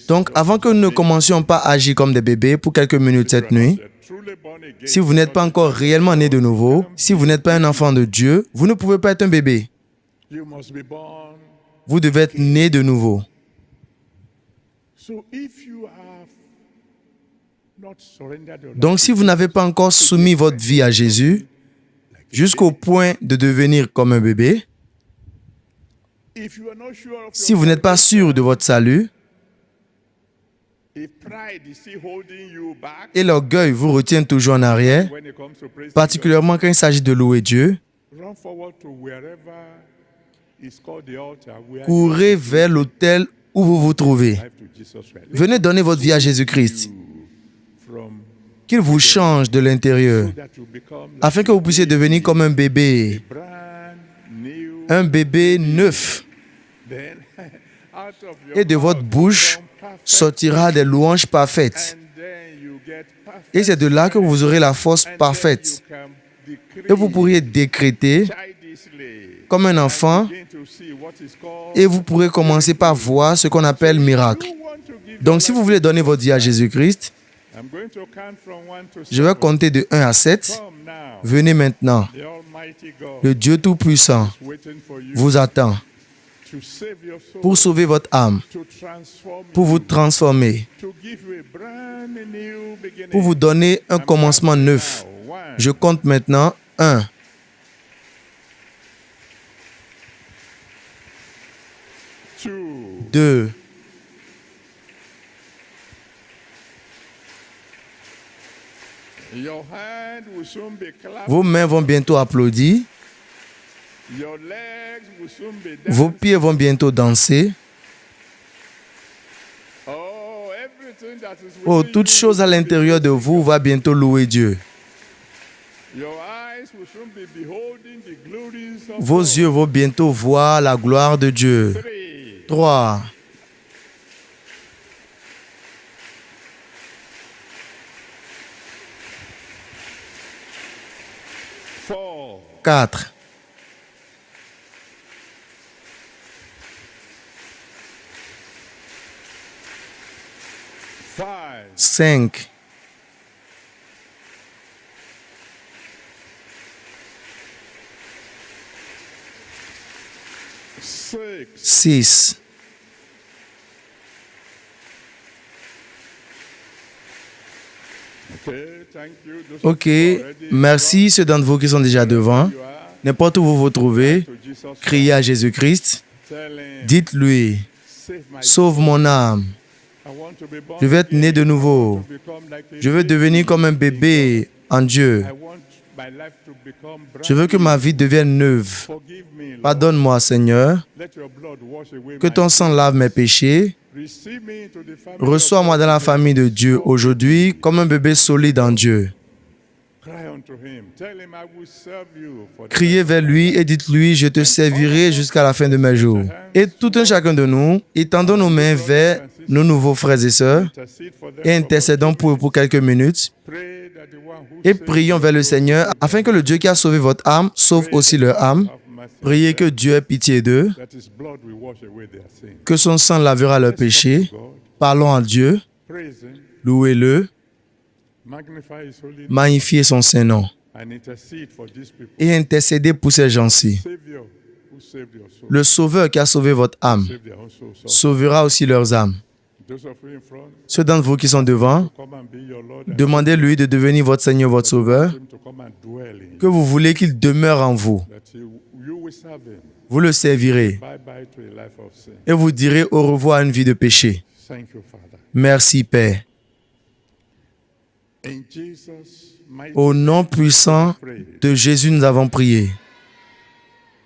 S2: Donc, avant que nous ne commencions pas à agir comme des bébés pour quelques minutes cette nuit, si vous n'êtes pas encore réellement né de nouveau, si vous n'êtes pas un enfant de Dieu, vous ne pouvez pas être un bébé. Vous devez être né de nouveau. Donc, si vous n'avez pas encore soumis votre vie à Jésus, jusqu'au point de devenir comme un bébé, si vous n'êtes pas sûr de votre salut,
S3: if pride is still holding you back,
S2: et l'orgueil vous retient toujours en arrière,
S3: when it comes to praising God,
S2: particulièrement quand il s'agit de louer Dieu,
S3: run forward to wherever is called the altar, where
S2: courez vers l'autel où vous vous trouvez.
S3: life to Jesus Christ.
S2: Venez donner votre vie à Jésus-Christ,
S3: From
S2: qu'il vous change de l'intérieur,
S3: that you become like
S2: afin que vous puissiez devenir comme un bébé neuf.
S3: then out of your
S2: Et de votre bouche sortira des louanges parfaites.
S3: and then you get perfect.
S2: Et c'est de là que vous aurez la force parfaite.
S3: You can decree
S2: Et vous pourriez décréter
S3: childishly,
S2: comme un enfant,
S3: begin to see what is called.
S2: et vous pourrez commencer par voir ce qu'on appelle miracle.
S3: You want to give
S2: Donc si vous voulez donner votre vie à Jésus-Christ,
S3: I'm going to count from 1 to 7.
S2: je vais compter de 1 à 7.
S3: Come now.
S2: Venez maintenant.
S3: The Almighty God
S2: Le Dieu Tout-Puissant
S3: is waiting for you
S2: vous attend
S3: to save your soul,
S2: pour sauver votre âme,
S3: to transform
S2: pour vous
S3: you,
S2: transformer,
S3: to give you a brand new beginning.
S2: pour vous donner un commencement neuf.
S3: Now, 1,
S2: Je compte maintenant 1,
S3: 2,
S2: 2,
S3: your hand will soon be clapped.
S2: vos mains vont bientôt applaudir,
S3: Your legs will soon be
S2: vos
S3: dancing.
S2: pieds vont bientôt danser.
S3: Oh, everything that is
S2: Oh,
S3: within
S2: toute
S3: you
S2: chose à
S3: will be
S2: l'intérieur de vous va bientôt louer Dieu.
S3: Your eyes will soon be beholding the glories of
S2: Vos
S3: God.
S2: yeux vont bientôt voir la gloire de Dieu.
S3: 3,
S2: 3,
S3: 4,
S2: 4,
S3: 5,
S2: 5,
S3: 6,
S2: 6,
S3: okay, thank you. Those
S2: Ok,
S3: who are already
S2: merci ceux d'entre vous qui sont déjà devant.
S3: you are
S2: N'importe où vous vous trouvez,
S3: to Jesus
S2: criez à Jésus-Christ,
S3: tell him,
S2: dites-lui,
S3: save my
S2: sauve mon âme,
S3: I want to be born
S2: je veux être né de nouveau,
S3: to become like a
S2: je veux devenir comme un bébé en Dieu,
S3: I want my life to become brand
S2: je veux que ma vie devienne neuve.
S3: Forgive me, Lord.
S2: Pardonne-moi Seigneur,
S3: Let your blood wash away
S2: que
S3: my
S2: ton sang lave mes péchés,
S3: Receive me into the family
S2: reçois-moi
S3: of
S2: dans la
S3: God.
S2: famille de Dieu aujourd'hui comme un bébé solide en Dieu.
S3: Cry unto him. Tell him I will serve you for the
S2: Criez vers lui et dites-lui, je te servirai jusqu'à la fin de mes jours. Et tout un chacun de nous, étendons nos mains vers nos nouveaux frères et sœurs
S3: intercede for them
S2: et
S3: for
S2: intercédons pour eux pour quelques minutes
S3: pray that the one who
S2: et
S3: saves
S2: prions vers le Seigneur afin que le Dieu qui a sauvé votre âme sauve aussi leur âme.
S3: have mercy,
S2: Priez que Dieu ait pitié d'eux,
S3: that his blood will wash away their sin.
S2: que son sang lavera leurs péchés.
S3: God,
S2: Parlons à Dieu,
S3: praise him,
S2: louez-le,
S3: magnify his holy name,
S2: magnifiez son Saint-Nom
S3: and intercede for these people.
S2: et intercédez pour ces gens-ci.
S3: Savior who saved your soul,
S2: Le Sauveur qui a sauvé votre âme
S3: save their own soul. So
S2: sauvera aussi leurs âmes.
S3: those of you in front,
S2: Ceux d'entre vous qui sont devant,
S3: come and be your Lord and
S2: demandez-lui de devenir votre Seigneur, votre Sauveur,
S3: him to come and dwell in
S2: que
S3: you,
S2: vous voulez qu'il demeure en vous.
S3: that you will serve him.
S2: Vous le servirez
S3: Bye bye to a life of sin.
S2: et vous direz au revoir à une vie de péché.
S3: Thank you, Father.
S2: Merci, Père.
S3: In Jesus' mighty
S2: Au nom puissant
S3: name,
S2: de Jésus, nous avons prié.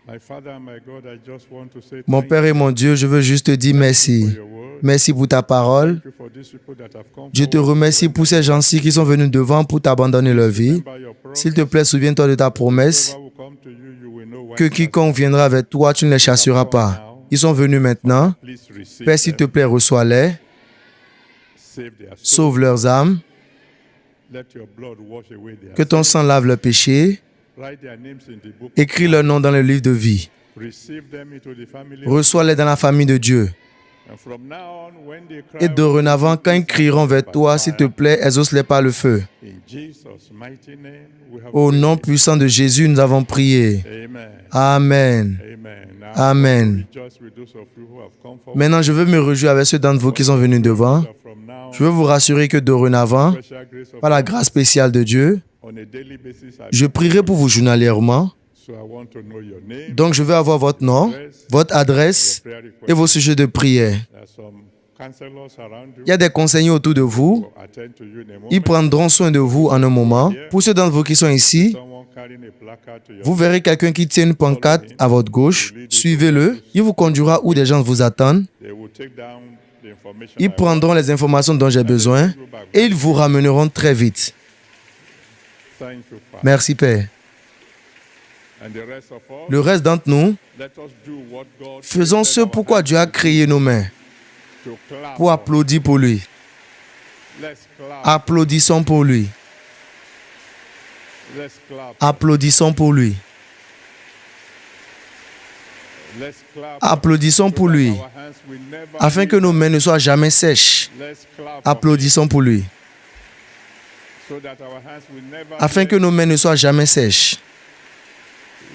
S3: my Father and my God, I just want to say
S2: Mon
S3: thank
S2: Père et mon Dieu, je veux juste te dire
S3: you
S2: merci.
S3: for your word.
S2: Merci pour ta parole.
S3: Thank you for these people that have come
S2: Je te
S3: forward.
S2: remercie pour ces gens-ci qui sont venus devant pour t'abandonner leur vie.
S3: Remember your promise.
S2: S'il te plaît, souviens-toi de ta promesse
S3: Whoever will come to you, you will know when
S2: que
S3: they are
S2: quiconque viendra avec toi, tu ne les chasseras pas. Ils sont venus maintenant.
S3: Please receive
S2: Père, s'il te
S3: them.
S2: plaît, reçois-les.
S3: Save their soul.
S2: Sauve leurs âmes.
S3: Let your blood wash away their
S2: Que ton sang lave leurs péchés.
S3: Write their names in the book.
S2: Écris leur nom dans le livre de vie.
S3: Receive them into the family.
S2: Reçois-les dans la famille de Dieu.
S3: And from now on, when they cry,
S2: Et dorénavant, quand ils crieront vers toi, s'il te plaît, exauce-les par le feu.
S3: in Jesus' mighty name, we have
S2: Au
S3: prayed.
S2: nom puissant de Jésus, nous avons prié.
S3: Amen.
S2: Amen.
S3: Amen. Now,
S2: Amen.
S3: rejoice with those of you who have come forward.
S2: Maintenant, je veux me réjouir avec ceux d'entre vous qui sont venus devant.
S3: From now
S2: Je veux vous rassurer que dorénavant,
S3: special grace of
S2: par la grâce spéciale de Dieu,
S3: on a daily basis.
S2: je prierai pour vous journalièrement.
S3: So I want to know your name,
S2: Donc, je veux avoir votre nom, votre adresse
S3: prayer
S2: et
S3: request.
S2: vos sujets de prière.
S3: There are some counselors around you
S2: Il y a des conseillers autour de vous.
S3: will attend to you in a moment.
S2: Ils prendront soin de vous en un moment. Pour ceux d'entre vous qui sont ici,
S3: Someone carrying a placard to your
S2: vous verrez quelqu'un qui tient une pancarte à votre gauche. Suivez-le. Il vous conduira où des gens vous attendent.
S3: They will take down the information.
S2: Ils prendront les informations dont j'ai besoin et ils vous ramèneront très vite.
S3: Thank you, Father.
S2: Merci, Père.
S3: And the rest of us,
S2: Le reste d'entre nous,
S3: let us do what God
S2: faisons ce
S3: created our
S2: pourquoi Dieu a créé nos mains,
S3: to clap.
S2: pour applaudir pour lui.
S3: Let's clap.
S2: Applaudissons pour lui.
S3: Let's clap.
S2: Applaudissons pour lui.
S3: Let's clap.
S2: Applaudissons pour lui,
S3: Our hands will never
S2: afin que nos mains ne soient jamais sèches.
S3: Let's clap.
S2: Applaudissons pour lui,
S3: So that our hands will never
S2: afin que nos mains ne soient jamais sèches.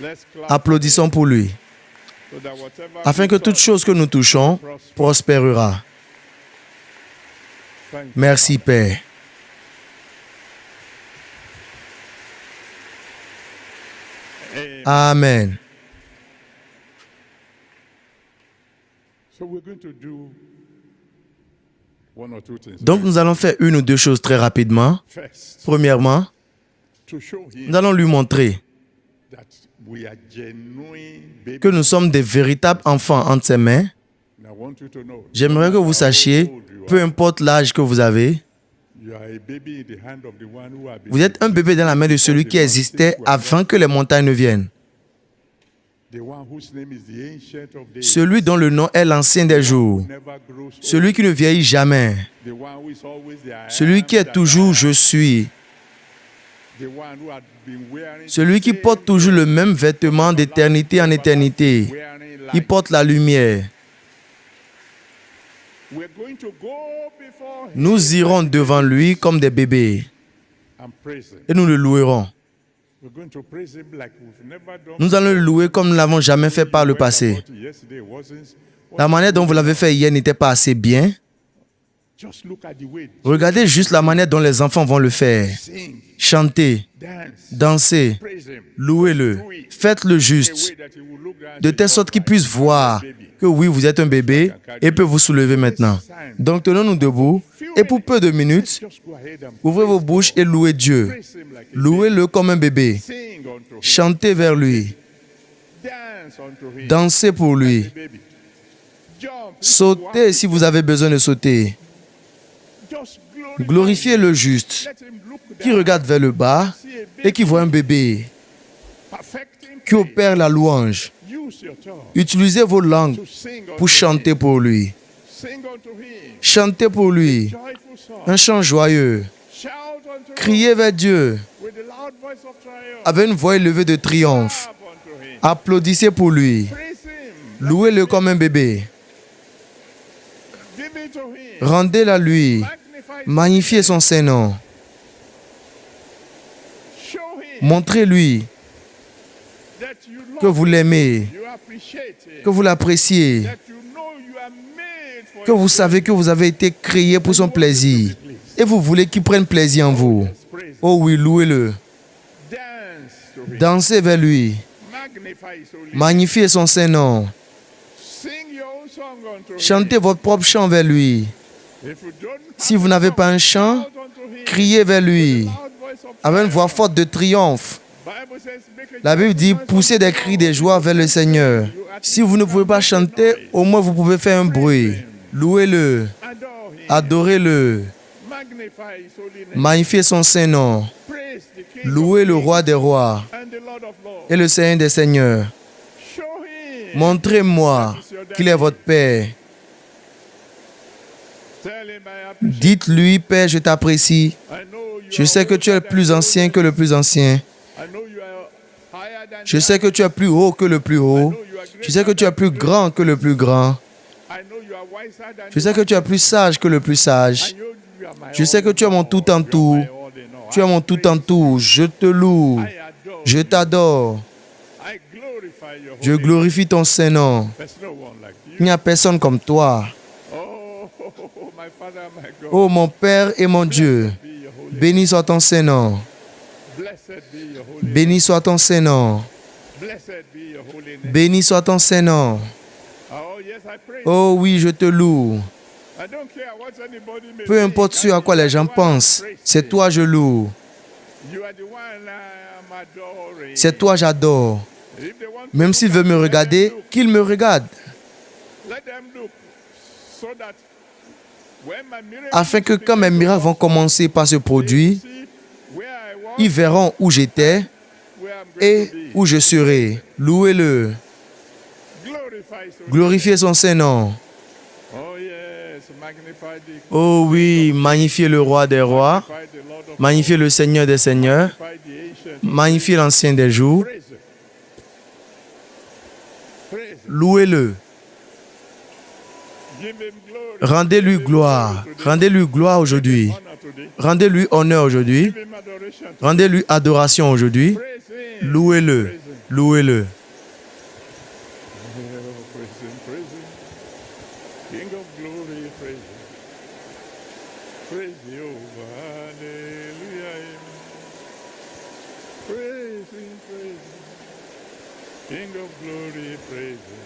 S3: Let's clap.
S2: Applaudissons pour lui,
S3: So that whatever
S2: afin que toute chose que nous touchons prospérera.
S3: Thank you.
S2: Merci, Père. Amen.
S3: So we're going to do one or two things.
S2: Donc nous allons faire une ou deux choses très rapidement.
S3: First,
S2: Premièrement,
S3: to show him
S2: nous allons lui montrer
S3: that we are genuine babies.
S2: que nous sommes des véritables enfants entre ses mains.
S3: And I want you to know,
S2: J'aimerais que vous sachiez, peu importe l'âge que vous avez,
S3: you are a baby in the hand of the one who has been
S2: vous êtes un bébé dans la main de celui qui existait avant que les montagnes ne viennent.
S3: the one whose name is the ancient of days.
S2: Celui dont le nom est l'ancien des jours.
S3: Never grows old.
S2: Celui qui ne vieillit jamais.
S3: The one who is always the I
S2: Celui
S3: am
S2: qui est
S3: that
S2: toujours
S3: I
S2: je suis.
S3: am. The one who had been wearing
S2: Celui qui
S3: the
S2: porte
S3: same
S2: toujours le même vêtement d'éternité en éternité.
S3: wearing
S2: Il
S3: light.
S2: porte la lumière.
S3: We're going to go before him
S2: Nous irons devant lui comme des bébés
S3: and praise him.
S2: et nous le louerons.
S3: We're going to praise him like we've never done.
S2: Nous allons le louer comme nous ne l'avons jamais fait par le passé.
S3: Yesterday wasn't.
S2: La manière dont vous l'avez fait hier n'était pas assez bien.
S3: Just look at the way.
S2: Regardez juste la manière dont les enfants vont le faire.
S3: Sing,
S2: Chantez,
S3: dance,
S2: dansez,
S3: praise him.
S2: louez-le. Faites-le
S3: The
S2: juste,
S3: way that he will look down
S2: de telle sorte qu'il puisse voir que oui, vous êtes un bébé et peut vous soulever maintenant. Donc tenons-nous debout et pour peu de minutes,
S3: Just go ahead and
S2: ouvrez vos bouches et louez Dieu.
S3: praise him like a
S2: Louez-le comme un bébé.
S3: sing unto him.
S2: Chantez vers lui.
S3: Dance unto him.
S2: Dansez pour lui.
S3: Baby. Jump.
S2: Sautez si vous avez besoin de sauter.
S3: Just glorify.
S2: Glorifiez le juste
S3: Let him look
S2: qui
S3: down.
S2: regarde vers le bas
S3: See a baby
S2: et qui voit un bébé
S3: perfecting
S2: qui
S3: praise.
S2: opère la louange.
S3: Use your tongue
S2: Utilisez vos langues
S3: to sing unto
S2: pour chanter
S3: him.
S2: pour lui.
S3: Sing unto him.
S2: Chantez pour lui
S3: Joyful song.
S2: un chant joyeux.
S3: Shout unto him
S2: Criez vers Dieu
S3: with the loud voice of triumph.
S2: avec une voix élevée de triomphe.
S3: Clap unto him.
S2: Applaudissez pour lui.
S3: Praise him.
S2: Louez-le comme un bébé.
S3: Give it to him.
S2: Rendez-la lui.
S3: Magnify.
S2: Magnifiez son Saint-Nom.
S3: Show him
S2: Montrez-lui
S3: that you
S2: que
S3: love
S2: vous l'aimez,
S3: him, you appreciate him,
S2: que vous l'appréciez,
S3: that you know you are made for
S2: que vous
S3: his
S2: savez que vous avez été créé pour son plaisir et vous voulez qu'il prenne plaisir en vous.
S3: praise.
S2: Oh oui, louez-le.
S3: Dance to him.
S2: Dansez vers lui.
S3: Magnify his holy name.
S2: Magnifiez son Saint-Nom.
S3: Sing your own song unto
S2: Chantez
S3: him.
S2: votre propre chant vers lui.
S3: If you don't
S2: Si vous n'avez pas un chant,
S3: shout unto him,
S2: criez vers lui
S3: loud voice of
S2: avec une voix
S3: triumph.
S2: forte de triomphe.
S3: Bible says, make a
S2: La Bible dit,
S3: joyful noise
S2: poussez
S3: unto
S2: des cris de joie vers le Seigneur. Si vous ne pouvez pas chanter, au moins vous pouvez faire un bruit. Louez-le,
S3: Adore him.
S2: adorez-le,
S3: Magnify his holy name.
S2: magnifiez son Saint-Nom.
S3: Praise the King
S2: Louez
S3: of
S2: le
S3: kings
S2: roi des rois
S3: and the Lord of lords.
S2: et le Seigneur des seigneurs.
S3: Show him.
S2: Montrez-moi qu'il est votre Père.
S3: Tell him I appreciate.
S2: Dites-lui, Père, je t'apprécie.
S3: I know you
S2: Je
S3: are
S2: sais que tu es le
S3: older
S2: plus
S3: than
S2: ancien
S3: the
S2: que le plus ancien.
S3: I know you are higher than
S2: Je
S3: the
S2: sais que tu es plus haut que le plus haut. Je sais que tu es plus grand que le plus grand.
S3: I know you are wiser than
S2: Je sais que tu es plus sage que le plus sage.
S3: I know you are my
S2: Je sais que tu es mon tout en tout.
S3: all in all.
S2: Tu es mon tout en tout. Je te loue.
S3: I adore
S2: Je
S3: you.
S2: t'adore.
S3: I glorify your
S2: Je
S3: holy name.
S2: glorifie ton Saint-Nom.
S3: There's no one like you.
S2: Il n'y a personne comme toi.
S3: Oh, my Father, my God.
S2: Ô mon Père et mon Dieu,
S3: Be your holy
S2: béni soit ton Saint-Nom.
S3: Blessed be your holy name.
S2: Béni soit ton Saint-Nom.
S3: Blessed be your holy name.
S2: Béni soit ton Saint-Nom.
S3: Oh, yes, I pray.
S2: Oh oui, je te loue.
S3: I
S2: Peu importe ce à quoi les gens pensent, c'est toi je loue. C'est toi j'adore. Même s'il veut me regarder, qu'il me regarde. Afin que quand mes miracles vont commencer par se produire, ils verront où j'étais et où je serai. Louez-le. Glorifiez son Saint-Nom. Oh oui, magnifiez le roi des rois, magnifiez le Seigneur des seigneurs, magnifiez l'ancien des jours. Louez-le. Rendez-lui gloire aujourd'hui. Rendez-lui honneur aujourd'hui. Rendez-lui adoration aujourd'hui. Louez-le, louez-le.
S3: King of glory, praise him.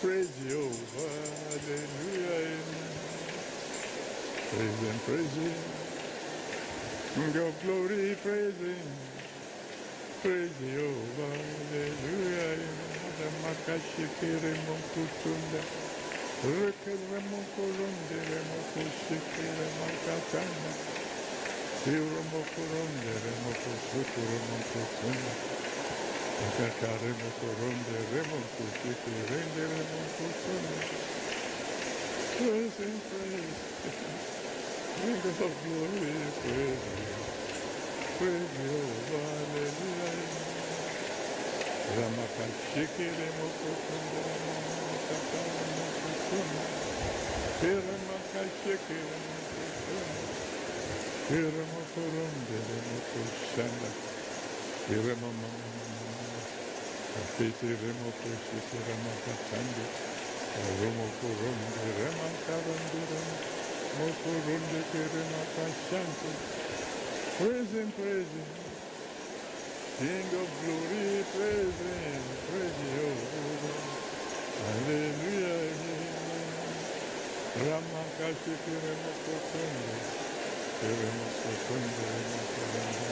S3: Praise Jehovah, hallelujah. Praise him, praise him. King of glory, praise him. Praise Jehovah, hallelujah. Makashikere monkutunda. Rekere monkolonde, remokoshikere makatanda. Siro mokolonde, remokoshikere monkutunda. Kakare mokoronde, remokoshikere rende remokotunda. Praise him, praise him. King of glory, praise him. Praise Jehovah, hallelujah. Ramakashikere mokotunda, remokoshikere mokotunda. Ramakashikere mokotunda. Ramokoronde, remokoshanda. Ramamama. Pete remokoshikere makatanda. Ramokoronde, remokoronde, mokoronde kere makashanda. Praise him, praise him. King of glory, praise him, praise Jehovah. Hallelujah. Ramakashikere mokotonde, kere mokotonde,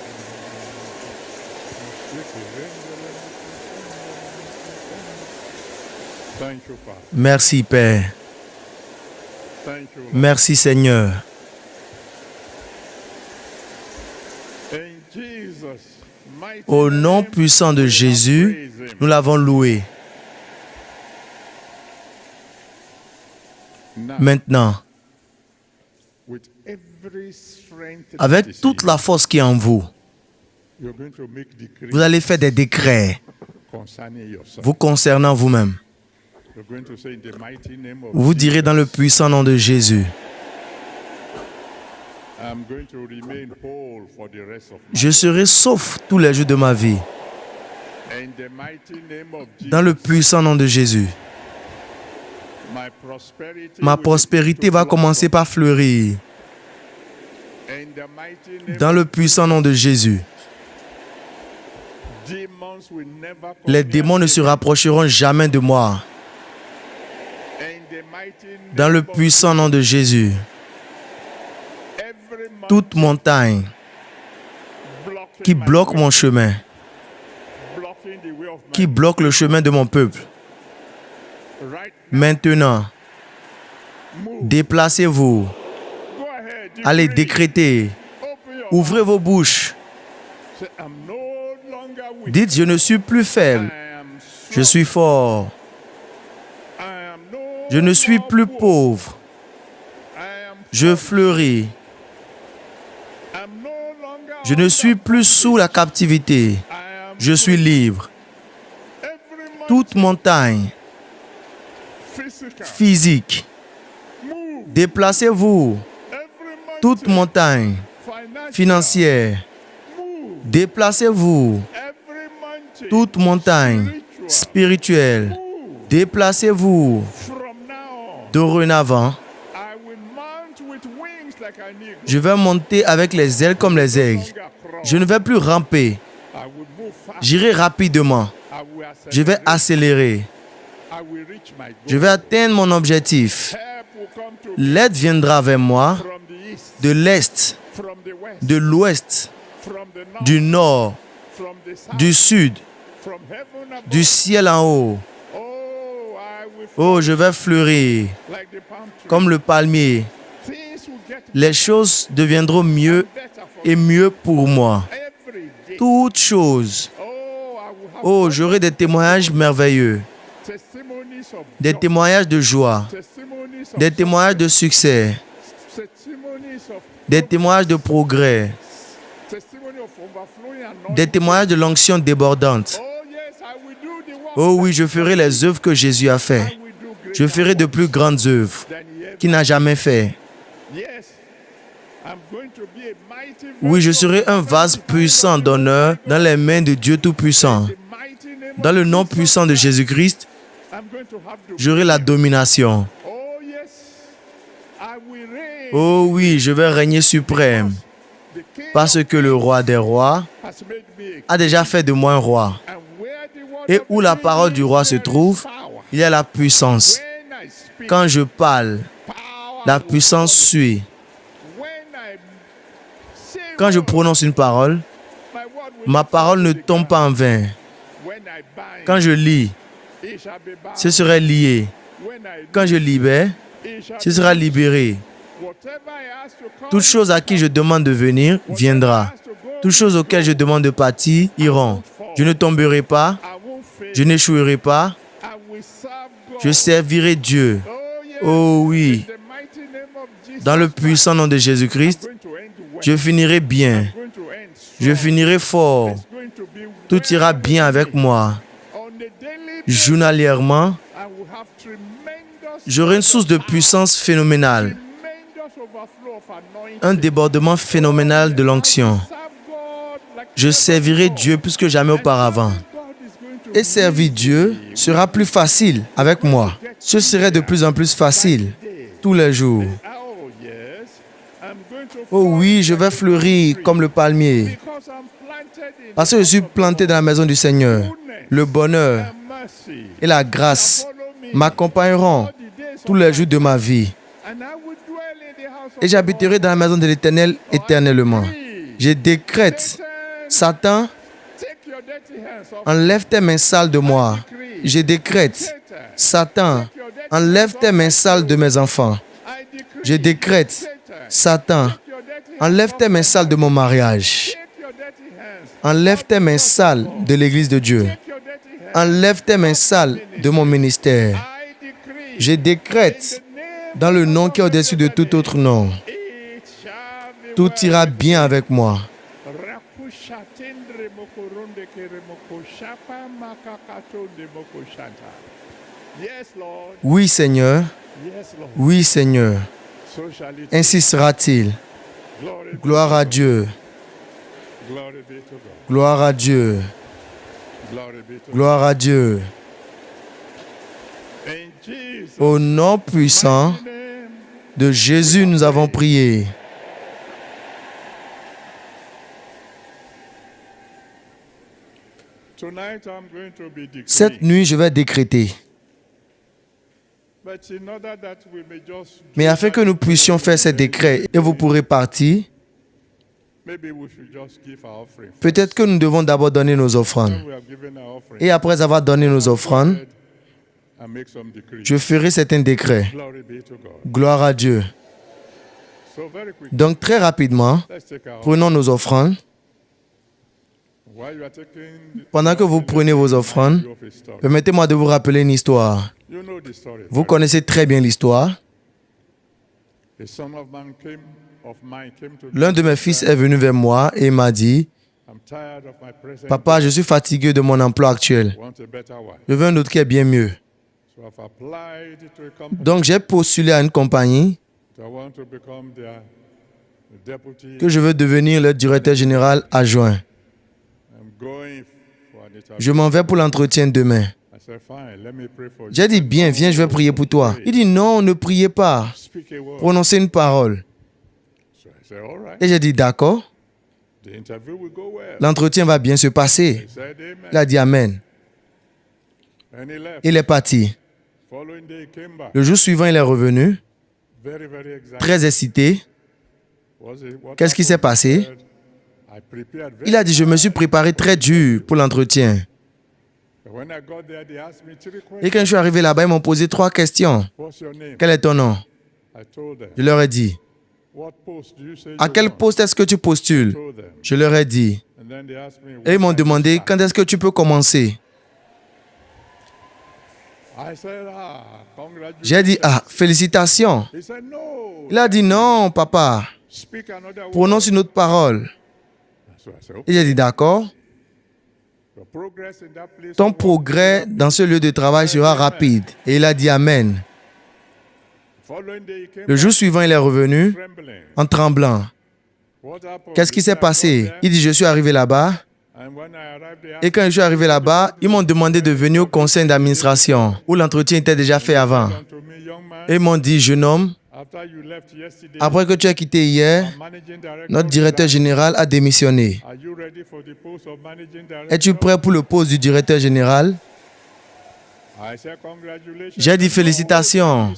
S3: Thank you, Father.
S2: Merci Père.
S3: Thank you, Lord.
S2: Merci Seigneur.
S3: In Jesus' mighty
S2: Au nom
S3: name,
S2: puissant de
S3: we have
S2: Jésus,
S3: praised him.
S2: nous l'avons loué.
S3: Now,
S2: Maintenant,
S3: with every strength that
S2: avec
S3: is
S2: toute
S3: in
S2: la force qui est en vous,
S3: you, you're going to make decrees
S2: vous allez faire des décrets
S3: concerning yourself.
S2: vous concernant vous-même.
S3: You're going to say in the mighty name of
S2: Vous direz dans le
S3: Jesus,
S2: puissant nom de Jésus,
S3: I'm going to remain whole for the rest of my
S2: je serai sauf tous les jours de ma vie.
S3: In the mighty name of
S2: Dans le
S3: Jesus,
S2: puissant nom de Jésus,
S3: my prosperity
S2: ma
S3: will
S2: prospérité va commencer par fleurir.
S3: in the mighty name
S2: Dans le puissant nom de Jésus,
S3: demons will never come
S2: les
S3: near
S2: démons ne
S3: me.
S2: se rapprocheront jamais de moi.
S3: In the mighty name
S2: Dans le
S3: of
S2: puissant nom de Jésus,
S3: every
S2: toute montagne
S3: blocking
S2: qui
S3: my
S2: bloque
S3: way,
S2: mon chemin,
S3: blocking the way of my
S2: qui bloque le chemin de mon peuple,
S3: right
S2: maintenant,
S3: move.
S2: déplacez-vous.
S3: Go ahead,
S2: Allez
S3: decree.
S2: décréter.
S3: Open your
S2: Ouvrez
S3: mouth.
S2: vos bouches.
S3: Say, I'm no longer weak.
S2: Dites, je ne suis plus faible.
S3: I am
S2: Je
S3: strong.
S2: suis fort.
S3: I am no
S2: Je ne suis
S3: more
S2: plus
S3: poor.
S2: pauvre.
S3: I am
S2: Je fleuris.
S3: I'm no longer
S2: Je ne suis plus sous la captivité.
S3: I am
S2: Je suis libre.
S3: every month
S2: Toute montagne
S3: physical.
S2: physique,
S3: Move.
S2: déplacez-vous.
S3: Every month
S2: Toute montagne
S3: financial.
S2: financière,
S3: Move.
S2: déplacez-vous.
S3: Every month
S2: Toute montagne
S3: spiritual.
S2: spirituelle,
S3: Move.
S2: déplacez-vous.
S3: From now on,
S2: Dorénavant,
S3: I will mount with wings like an eagle.
S2: je vais monter avec les ailes comme les aigles.
S3: Longer crawl.
S2: Je ne vais plus ramper.
S3: I will move fast.
S2: J'irai rapidement.
S3: I will
S2: Je vais
S3: accelerate.
S2: accélérer.
S3: I will reach my goal.
S2: Je vais atteindre mon objectif.
S3: Help will come to
S2: L'aide viendra vers moi
S3: from the east,
S2: de l'Est,
S3: from the west,
S2: de l'Ouest,
S3: from the north,
S2: du Nord,
S3: from the south,
S2: du Sud,
S3: from heaven above.
S2: du ciel en haut.
S3: Oh, I will
S2: Oh, je vais fleurir
S3: like the palm tree.
S2: comme le palmier.
S3: Things will get
S2: Les choses deviendront mieux
S3: better for
S2: et mieux pour moi.
S3: every day.
S2: Toutes choses.
S3: Oh, I will have
S2: Oh, j'aurai des témoignages merveilleux,
S3: testimonies of
S2: des
S3: joy,
S2: témoignages de joie,
S3: testimonies of
S2: des témoignages de succès,
S3: testimonies of
S2: des témoignages de progrès,
S3: testimony of overflowing anointing.
S2: des témoignages de l'onction débordante.
S3: Oh yes, I will do the work.
S2: Oh oui, je ferai les œuvres que Jésus a fait.
S3: I will do great
S2: Je ferai de plus grandes œuvres
S3: than he ever.
S2: qu'il n'a jamais fait.
S3: Yes, I'm going to be a mighty
S2: Oui, je
S3: vessel
S2: serai
S3: of
S2: un
S3: honor
S2: vase
S3: in the
S2: puissant
S3: hand of
S2: d'honneur
S3: the
S2: dans les mains de Dieu Tout-Puissant.
S3: mighty name
S2: Dans le
S3: of
S2: nom
S3: Jesus
S2: puissant de
S3: Christ.
S2: Jésus-Christ,
S3: I'm going to have the
S2: j'aurai la domination.
S3: Oh yes, I will reign.
S2: Oh oui, je vais régner suprême
S3: The King
S2: parce que le roi des rois
S3: has made me
S2: a déjà fait de moi un roi.
S3: and where the word
S2: Et
S3: of
S2: où
S3: the
S2: la
S3: king
S2: parole du
S3: is,
S2: roi se
S3: there is
S2: trouve,
S3: power.
S2: il y a la puissance.
S3: When I speak,
S2: Quand je parle,
S3: power
S2: la
S3: will
S2: puissance
S3: follow.
S2: suit.
S3: When I say
S2: Quand je
S3: word,
S2: prononce une parole,
S3: my word will
S2: ma
S3: not
S2: parole
S3: fall
S2: ne
S3: to the
S2: tombe pas en vain.
S3: ground. When I bind,
S2: Quand je lis,
S3: it shall be bound.
S2: ce serait lié.
S3: When I
S2: Quand je libère,
S3: it shall
S2: ce
S3: be
S2: sera
S3: loosed.
S2: libéré.
S3: Whatever I ask to come,
S2: Toute chose à qui je demande de venir viendra. Toutes choses auxquelles je demande de partir iront. Je ne tomberai pas,
S3: I won't fail.
S2: je n'échouerai pas,
S3: I will serve God.
S2: je servirai Dieu.
S3: Oh, yes.
S2: Oh oui,
S3: In the mighty name of Jesus
S2: dans le
S3: Christ,
S2: puissant nom de Jésus-Christ,
S3: I'm going to end well.
S2: je finirai bien,
S3: I'm going to end strong.
S2: je finirai fort.
S3: It's going to be
S2: Tout
S3: well
S2: ira
S3: with
S2: bien avec
S3: me.
S2: moi.
S3: On a daily basis,
S2: Journalièrement,
S3: I will have tremendous
S2: j'aurai une source de
S3: power,
S2: puissance phénoménale,
S3: tremendous overflow of anointing.
S2: un débordement phénoménal de l'onction.
S3: Serve God like
S2: Je
S3: never
S2: servirai
S3: before.
S2: Dieu plus que jamais auparavant.
S3: And serving God is going to
S2: Et servir Dieu sera plus facile avec moi. Ce serait de plus en plus facile tous les jours.
S3: Oh, yes. I'm going to
S2: Oh oui, je vais fleurir comme le palmier
S3: because I'm planted in
S2: parce que je suis planté dans la maison du Seigneur. Le bonheur
S3: and mercy.
S2: et la grâce
S3: Follow me
S2: m'accompagneront
S3: all the days
S2: tous
S3: of
S2: les
S3: my
S2: jours de ma vie.
S3: and I will dwell in the house of
S2: Et j'habiterai dans la maison de l'Éternel éternellement. Je décrète, Satan,
S3: Take your dirty hands off.
S2: enlève tes mains sales de moi. Je décrète, Satan, enlève tes mains sales de mes enfants.
S3: I decree.
S2: Je décrète, Satan,
S3: Your dirty hands
S2: enlève
S3: off.
S2: tes mains sales de mon mariage.
S3: Take your dirty hands.
S2: Enlève tes mains sales de l'Église de Dieu.
S3: Take your dirty hands.
S2: Enlève tes mains sales de mon ministère.
S3: I decree.
S2: Je décrète, dans le nom qui est au-dessus de tout autre nom,
S3: It shall be
S2: tout
S3: well.
S2: ira bien avec moi.
S3: Rakushatendre mokoronde kere mokoshapa makakatonde mokoshanta. Yes, Lord.
S2: Oui, Seigneur,
S3: Yes, Lord.
S2: oui, Seigneur.
S3: So shall it.
S2: Ainsi sera-t-il.
S3: Glory be
S2: Gloire à Dieu,
S3: Glory be to God.
S2: gloire à Dieu,
S3: Glory be to
S2: gloire à Dieu.
S3: God. In Jesus'
S2: Au nom puissant
S3: name.
S2: de Jésus, nous avons prié.
S3: Tonight I'm going to be
S2: Cette
S3: decreeing.
S2: nuit, je vais décréter.
S3: But in order that we may just
S2: Mais afin que nous puissions faire ces décrets et vous pourrez partir,
S3: maybe we should just give our offering.
S2: peut-être que nous devons d'abord donner nos offrandes.
S3: When we have given our offering,
S2: Et après avoir donné nos offrandes,
S3: and make some decrees.
S2: je ferai certains décrets.
S3: Glory be to God.
S2: Gloire à Dieu.
S3: So very quick,
S2: Donc très rapidement,
S3: let's take our
S2: prenons nos offrandes.
S3: while you are taking
S2: Pendant que vous prenez vos offrandes,
S3: of a story.
S2: permettez-moi de vous rappeler une histoire.
S3: You know the story.
S2: Vous connaissez très bien l'histoire.
S3: A son of mine came to
S2: L'un de mes fils est venu vers moi et m'a dit,
S3: I'm tired of my present.
S2: Papa, je suis fatigué de mon emploi actuel.
S3: I want a better wife.
S2: Je veux un autre qui est bien mieux.
S3: So I've applied to a company.
S2: Donc j'ai postulé à une compagnie
S3: I want to become their deputy.
S2: que je veux devenir le directeur général adjoint.
S3: I'm going for an interview.
S2: Je m'en vais pour l'entretien demain.
S3: I said, fine, let me pray for you.
S2: J'ai dit, bien, viens, je vais prier pour toi. Il dit, non, ne priez pas.
S3: Speak a word.
S2: Prononcez une parole.
S3: So I said, all right.
S2: Et j'ai dit, d'accord,
S3: The interview will go well.
S2: l'entretien va bien se passer.
S3: He said, amen.
S2: Il a dit, Amen.
S3: And he left.
S2: Il est parti.
S3: Following day, he came back.
S2: Le jour suivant, il est revenu. très excité. Qu'est-ce qui s'est passé? Il a dit, je me suis préparé très dur pour l'entretien. Et quand je suis arrivé là-bas, ils m'ont posé 3 questions. Quel est ton nom? Je leur ai dit. À quel poste est-ce que tu postules? Je leur ai dit. Et ils m'ont demandé, quand est-ce que tu peux commencer? J'ai dit, félicitations. Il a dit, non, papa. Prononce une autre parole. Et j'ai dit, d'accord. Ton progrès dans ce lieu de travail sera rapide. Et il a dit, amen. Le jour suivant, il est revenu en tremblant. Qu'est-ce qui s'est passé? Il dit, je suis arrivé là-bas. Et quand je suis arrivé là-bas, ils m'ont demandé de venir au conseil d'administration, où l'entretien était déjà fait avant. Et ils m'ont dit, jeune homme, après que tu as quitté hier, notre directeur général a démissionné. Es-tu prêt pour le poste du directeur général? J'ai dit félicitations.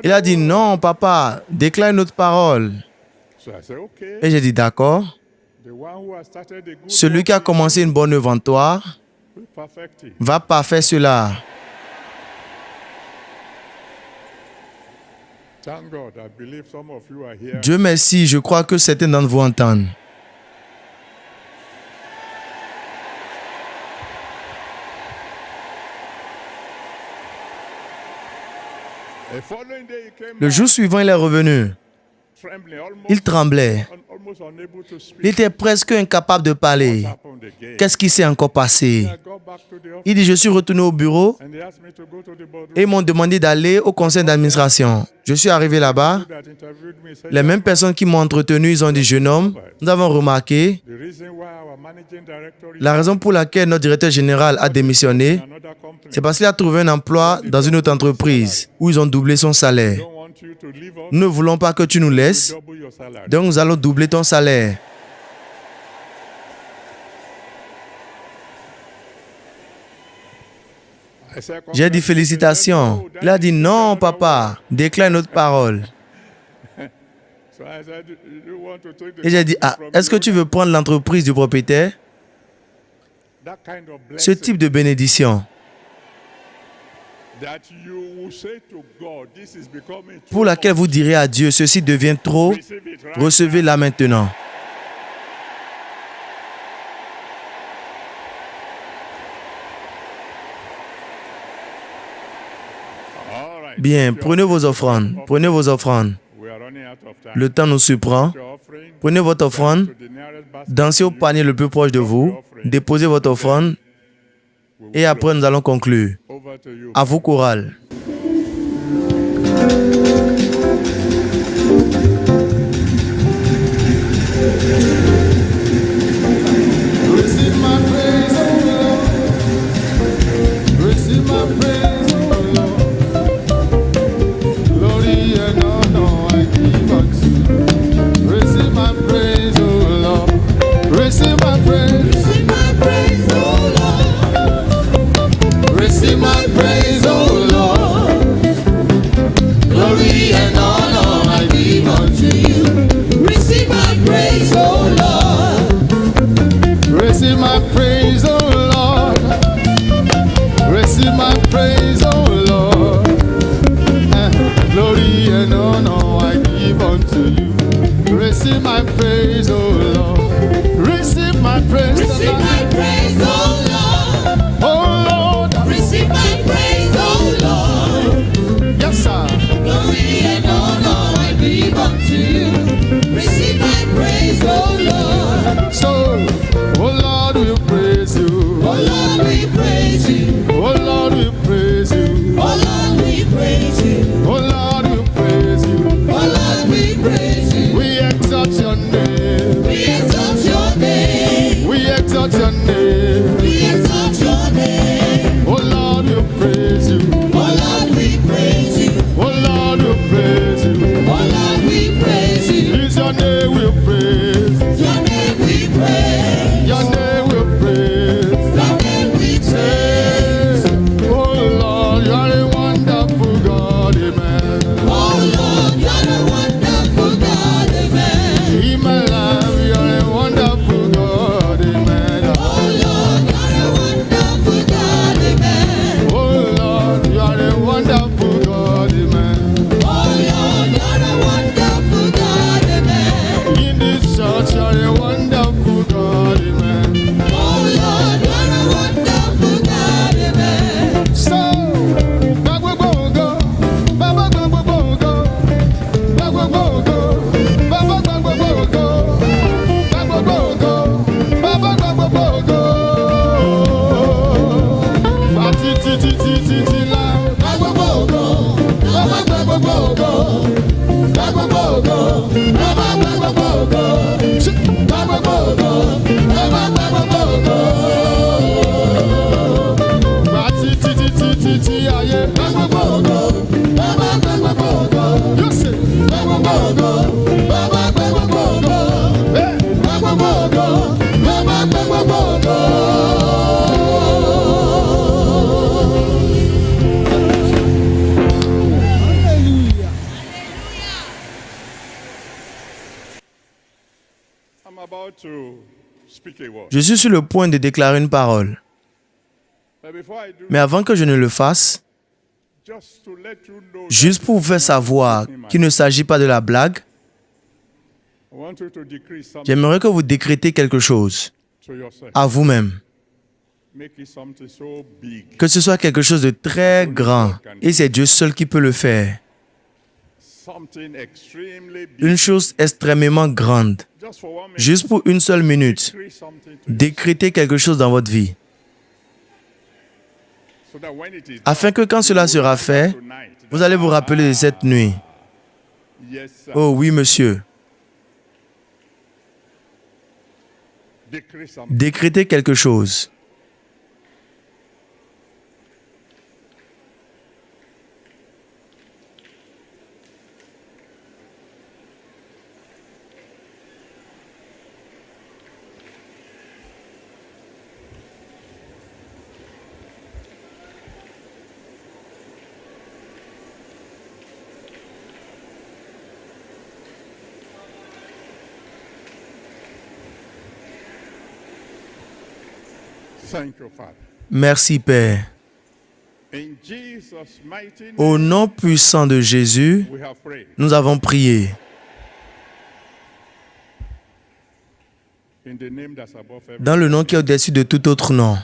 S2: Il a dit non, papa, déclare une autre parole. Et j'ai dit d'accord. Celui qui a commencé une bonne œuvre en toi va parfaire cela. Dieu merci, je crois que certains d'entre vous entendent. Le jour suivant, il est revenu. Il tremblait. Il était presque incapable de parler. Qu'est-ce qui s'est encore passé? Il dit, je suis retourné au bureau et ils m'ont demandé d'aller au conseil d'administration. Je suis arrivé là-bas. Les mêmes personnes qui m'ont entretenu, ils ont dit, jeune homme, nous avons remarqué la raison pour laquelle notre directeur général a démissionné, c'est parce qu'il a trouvé un emploi dans une autre entreprise où ils ont doublé son salaire. Nous ne voulons pas que tu nous laisses, donc nous allons doubler ton salaire. J'ai dit félicitations. Il a dit non, papa, déclare une autre parole. Et j'ai dit, est-ce que tu veux prendre l'entreprise du propriétaire? Ce type de bénédiction pour laquelle vous direz à Dieu, ceci devient trop, recevez-la maintenant. Bien, prenez vos offrandes. Prenez vos offrandes. Le temps nous surprend. Prenez votre offrande. Dansez au panier le plus proche de vous. Déposez votre offrande. Et après, nous allons conclure. À vous, chorale.
S4: Praise you.
S3: I'm about to speak a word.
S2: Je suis sur le point de déclarer une parole.
S3: But before I do,
S2: Mais avant que je ne le fasse,
S3: just to let you know,
S2: juste pour vous faire savoir qu'il ne s'agit pas de la blague,
S3: I want you to decree something
S2: j'aimerais que vous décrétez quelque chose
S3: to yourself.
S2: à vous-même.
S3: Make it something so big,
S2: Que ce soit quelque chose de très grand. Et c'est Dieu seul qui peut le faire.
S3: something extremely big.
S2: Une chose extrêmement grande.
S3: Just for 1 minute,
S2: Juste pour une seule minute,
S3: decree something to
S2: décrétez quelque chose dans votre vie.
S3: so that when it is
S2: Afin que quand cela sera fait,
S3: tonight,
S2: vous allez vous rappeler de cette nuit.
S3: yes, sir.
S2: Oh oui, monsieur.
S3: Decree something.
S2: Décrétez quelque chose.
S3: Thank you, Father.
S2: Merci, Père.
S3: In Jesus' mighty name,
S2: Au nom puissant de Jésus,
S3: we have prayed.
S2: nous avons prié.
S3: In the name that's above every,
S2: Dans le nom qui est au-dessus de tout autre nom,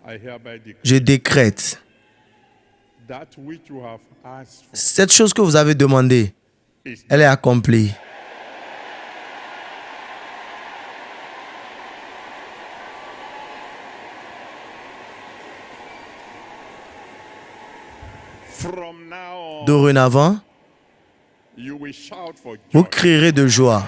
S3: I hereby decree
S2: je décrète
S3: that which you have asked for
S2: cette chose que vous avez demandée,
S3: is
S2: elle est accomplie.
S3: from now on.
S2: Dorénavant,
S3: You will shout for
S2: vous
S3: joy.
S2: crierez de joie.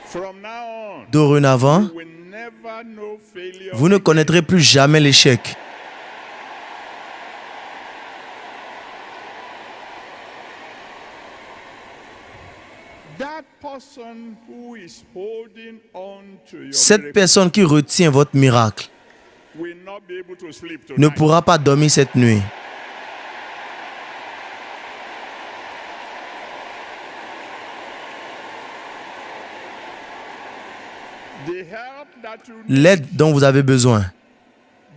S3: From now on,
S2: Dorénavant,
S3: you will never know failure.
S2: vous ne connaîtrez plus jamais l'échec.
S3: That person who is holding on to your
S2: Cette
S3: miracle
S2: personne qui retient votre miracle
S3: will not be able to sleep
S2: ne
S3: tonight.
S2: pourra pas dormir cette nuit.
S3: The help that you need
S2: L'aide dont vous avez besoin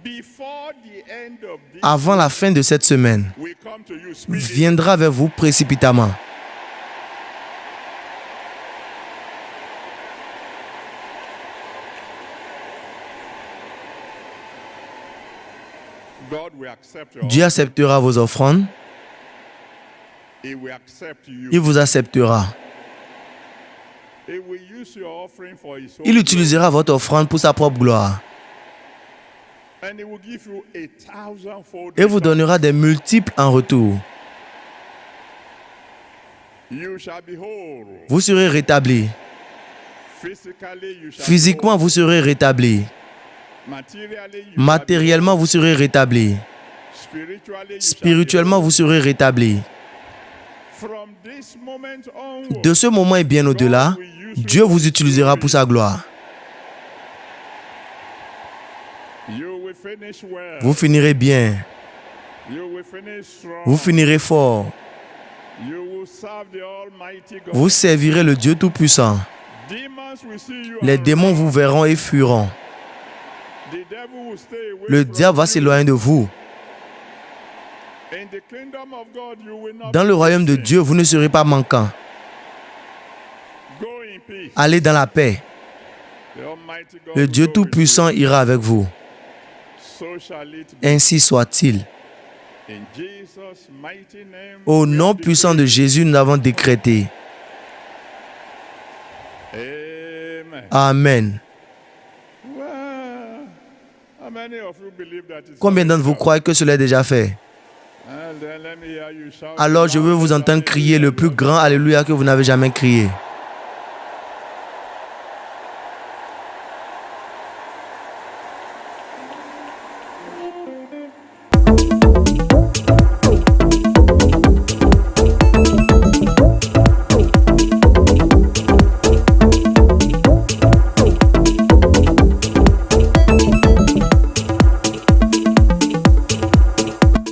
S3: before the end of this
S2: avant la fin de cette semaine
S3: will come to you speedily.
S2: viendra vers vous précipitamment.
S3: God will accept your
S2: Dieu acceptera vos offrandes,
S3: He will accept you.
S2: il vous acceptera.
S3: He will use your offering for His own
S2: Il utilisera votre offrande pour sa propre gloire
S3: glory, and He will give you 1,000-fold
S2: et vous
S3: return.
S2: donnera des multiples en retour.
S3: You shall be whole.
S2: Vous serez rétabli.
S3: Physically, you shall
S2: Physiquement,
S3: be
S2: vous serez rétabli.
S3: whole. Materially, you
S2: Matériellement, vous serez rétabli.
S3: shall be whole. Spiritually, you
S2: Spirituellement,
S3: shall be
S2: vous serez rétabli.
S3: whole. From this moment onward,
S2: De ce moment et bien au-delà, Dieu vous utilisera pour sa gloire.
S3: you will finish well.
S2: Vous finirez bien.
S3: You will finish strong.
S2: Vous finirez fort.
S3: You will serve the Almighty God.
S2: Vous servirez le Dieu Tout-Puissant.
S3: Demons will see you
S2: Les
S3: and
S2: démons vous verront et fuiront.
S3: the devil will stay away
S2: Le
S3: from
S2: diable va
S3: you.
S2: s'éloigner de vous.
S3: In the kingdom of God, you will not
S2: Dans
S3: be
S2: le royaume de
S3: missing.
S2: Dieu, vous ne serez pas manquant.
S3: Go in peace.
S2: Allez dans la paix.
S3: The Almighty God
S2: Le
S3: will
S2: Dieu
S3: go with
S2: Tout-Puissant ira avec vous.
S3: you. So shall it be.
S2: Ainsi soit-il.
S3: In Jesus' mighty name.
S2: Au
S3: we
S2: nom
S3: have
S2: puissant de Jésus, nous avons décrété.
S3: decreed. Amen.
S2: Amen.
S3: Well, how many of you believe that it's
S2: Combien d'entre
S3: already
S2: vous
S3: done?
S2: croient que cela est déjà fait?
S3: And then let me hear you shout
S2: Alors je veux vous entendre crier le plus grand Alléluia que vous n'avez jamais crié.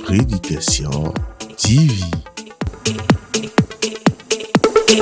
S1: prédication divine.